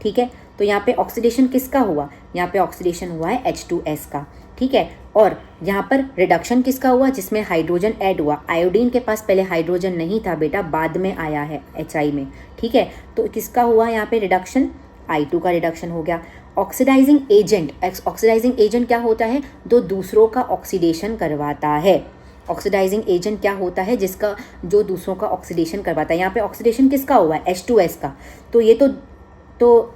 ठीक है। तो यहाँ पे ऑक्सीडेशन किसका हुआ, यहाँ पे ऑक्सीडेशन हुआ है H2S का, ठीक है। और यहाँ पर रिडक्शन किसका हुआ, जिसमें हाइड्रोजन ऐड हुआ, आयोडीन के पास पहले हाइड्रोजन नहीं था बेटा, बाद में आया है HI में, ठीक है। तो किसका हुआ यहाँ पे रिडक्शन, I2 का रिडक्शन हो गया। ऑक्सीडाइजिंग एजेंट क्या होता है, जो दूसरों का ऑक्सीडेशन करवाता है। ऑक्सीडाइजिंग एजेंट क्या होता है, जिसका जो दूसरों का ऑक्सीडेशन करवाता है। यहाँ पे ऑक्सीडेशन किसका हुआ है, H2S का, तो ये तो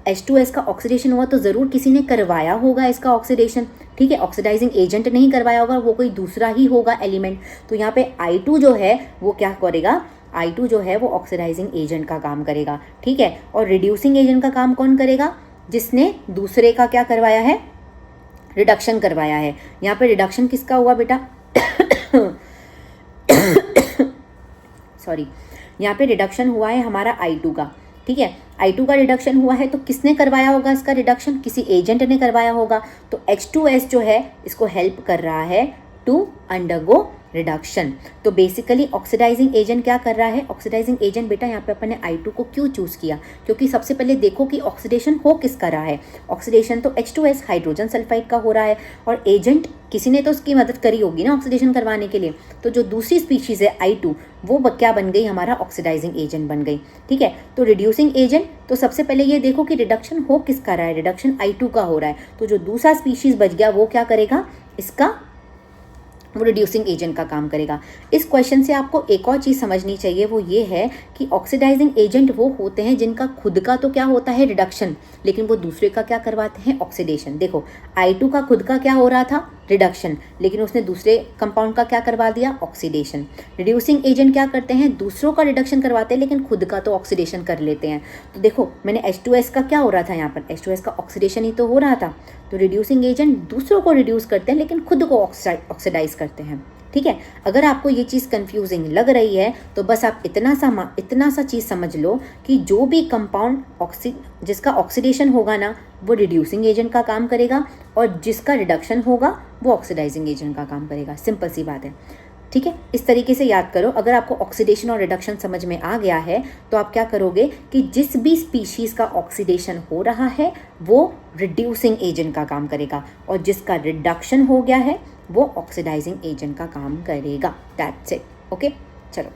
H2S का ऑक्सीडेशन हुआ, तो ज़रूर किसी ने करवाया होगा इसका ऑक्सीडेशन, ठीक है। ऑक्सीडाइजिंग एजेंट नहीं करवाया होगा, वो कोई दूसरा ही होगा एलिमेंट। तो यहाँ पे I2 जो है वो क्या करेगा, I2 जो है वो ऑक्सीडाइजिंग एजेंट का काम करेगा, ठीक है। और रिड्यूसिंग एजेंट का काम कौन करेगा, जिसने दूसरे का क्या करवाया है, रिडक्शन करवाया है। यहाँ पे रिडक्शन किसका हुआ बेटा सॉरी, यहाँ पे रिडक्शन हुआ है हमारा I2 का, ठीक है। I2 का रिडक्शन हुआ है, तो किसने करवाया होगा इसका रिडक्शन, किसी एजेंट ने करवाया होगा। तो H2S जो है इसको हेल्प कर रहा है टू अंडरगो रिडक्शन। तो बेसिकली ऑक्सीडाइजिंग एजेंट क्या कर रहा है, ऑक्सीडाइजिंग एजेंट बेटा यहाँ पे अपन ने I2 को क्यों चूज़ किया, क्योंकि सबसे पहले देखो कि ऑक्सीडेशन हो किसका रहा है। ऑक्सीडेशन तो H2S हाइड्रोजन सल्फाइड का हो रहा है, और एजेंट किसी ने तो उसकी मदद करी होगी ना ऑक्सीडेशन करवाने के लिए। तो जो दूसरी स्पीशीज़ है I2, वो क्या बन गई, हमारा ऑक्सीडाइजिंग एजेंट बन गई, ठीक है। तो रिड्यूसिंग एजेंट, तो सबसे पहले ये देखो कि रिडक्शन हो किसका रहा है, रिडक्शन I2 का हो रहा है। तो जो दूसरा स्पीशीज़ बच गया वो क्या करेगा, इसका वो रिड्यूसिंग एजेंट का काम करेगा। इस क्वेश्चन से आपको एक और चीज़ समझनी चाहिए, वो ये है कि ऑक्सीडाइजिंग एजेंट वो होते हैं जिनका खुद का तो क्या होता है रिडक्शन, लेकिन वो दूसरे का क्या करवाते हैं, ऑक्सीडेशन। देखो I2 का खुद का क्या हो रहा था, रिडक्शन, लेकिन उसने दूसरे कंपाउंड का क्या करवा दिया, ऑक्सीडेशन। रिड्यूसिंग एजेंट क्या करते हैं, दूसरों का रिडक्शन करवाते हैं लेकिन खुद का तो ऑक्सीडेशन कर लेते हैं। तो देखो मैंने H2S का क्या हो रहा था, यहाँ पर H2S का ऑक्सीडेशन ही तो हो रहा था। तो रिड्यूसिंग एजेंट दूसरों को रिड्यूस करते हैं लेकिन खुद को ऑक्सीडाइज करते हैं, ठीक है। अगर आपको ये चीज़ कंफ्यूजिंग लग रही है तो बस आप इतना सा चीज़ समझ लो कि जो भी कंपाउंड जिसका ऑक्सीडेशन होगा ना, वो रिड्यूसिंग एजेंट का काम करेगा, और जिसका रिडक्शन होगा वो ऑक्सीडाइजिंग एजेंट का काम करेगा। सिंपल सी बात है, ठीक है। इस तरीके से याद करो। अगर आपको ऑक्सीडेशन और रिडक्शन समझ में आ गया है तो आप क्या करोगे कि जिस भी स्पीशीज़ का ऑक्सीडेशन हो रहा है वो रिड्यूसिंग एजेंट का काम करेगा, और जिसका रिडक्शन हो गया है वो ऑक्सीडाइजिंग एजेंट का काम करेगा। That's it, okay. चलो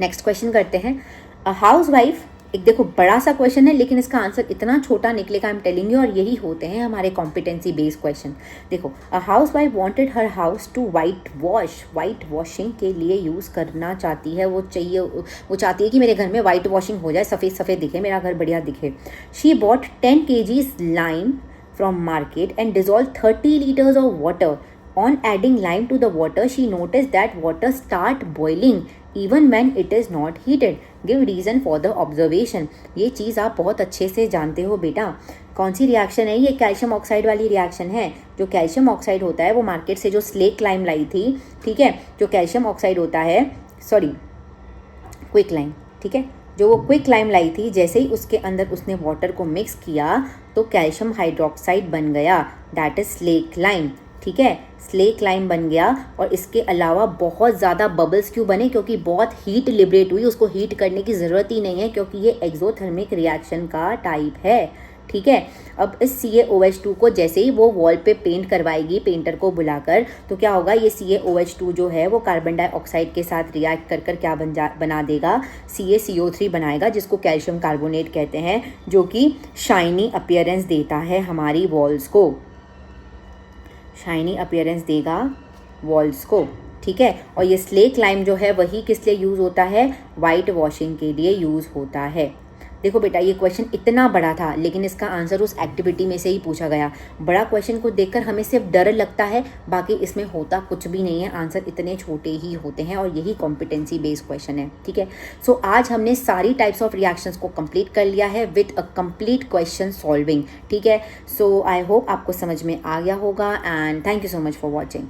नेक्स्ट क्वेश्चन करते हैं। अ हाउसवाइफ एक देखो बड़ा सा क्वेश्चन है लेकिन इसका आंसर इतना छोटा निकलेगा, आई एम टेलिंग यू, और यही होते हैं हमारे कॉम्पिटेंसी बेस्ड क्वेश्चन। देखो, a housewife wanted her house to white washing के लिए यूज़ करना चाहती है, वो चाहती है कि मेरे घर में वाइट वॉशिंग हो जाए, सफ़ेद सफ़ेद दिखे, मेरा घर बढ़िया दिखे। She bought 10 kgs lime from market and dissolve 30 liters of water. On adding lime to the water, she noticed that water start boiling even when it is not heated. Give reason for the observation. ये चीज़ आप बहुत अच्छे से जानते हो बेटा। कौन सी reaction है ये? कैल्शियम ऑक्साइड वाली रिएक्शन है। जो कैल्शियम ऑक्साइड होता है वो मार्केट से जो स्लेक लाइम लाई थी, ठीक है, जो कैल्शियम ऑक्साइड होता है, सॉरी क्विक लाइम, ठीक है, जो वो क्विक लाइम लाई थी, जैसे ही उसके अंदर उसने वाटर को मिक्स किया तो कैल्शियम हाइड्रोक्साइड बन गया, दैट इज स्लेक लाइम, ठीक है, स्लेक लाइम बन गया। और इसके अलावा बहुत ज़्यादा बबल्स क्यों बने? क्योंकि बहुत हीट लिबरेट हुई, उसको हीट करने की ज़रूरत ही नहीं है क्योंकि ये एक्सोथर्मिक रिएक्शन का टाइप है, ठीक है। अब इस CaOH2 को जैसे ही वो वॉल पे पेंट करवाएगी पेंटर को बुलाकर, तो क्या होगा, ये CaOH2 जो है वो कार्बन डाइऑक्साइड के साथ रिएक्ट कर कर क्या बना देगा, CaCO3 बनाएगा, जिसको कैल्शियम कार्बोनेट कहते हैं, जो कि शाइनी अपीयरेंस देता है हमारी वॉल्स को, शाइनी अपीयरेंस देगा वॉल्स को, ठीक है। और ये स्लेक लाइम जो है वही किस लिए यूज़ होता है? वाइट वॉशिंग के लिए यूज़ होता है। देखो बेटा, ये क्वेश्चन इतना बड़ा था लेकिन इसका आंसर उस एक्टिविटी में से ही पूछा गया। बड़ा क्वेश्चन को देखकर हमें सिर्फ डर लगता है, बाकी इसमें होता कुछ भी नहीं है, आंसर इतने छोटे ही होते हैं और यही कॉम्पिटेंसी बेस्ड क्वेश्चन है, ठीक है। सो आज हमने सारी टाइप्स ऑफ रिएक्शंस को कंप्लीट कर लिया है with a complete question solving, ठीक है। सो आई होप आपको समझ में आ गया होगा and thank you so much for watching.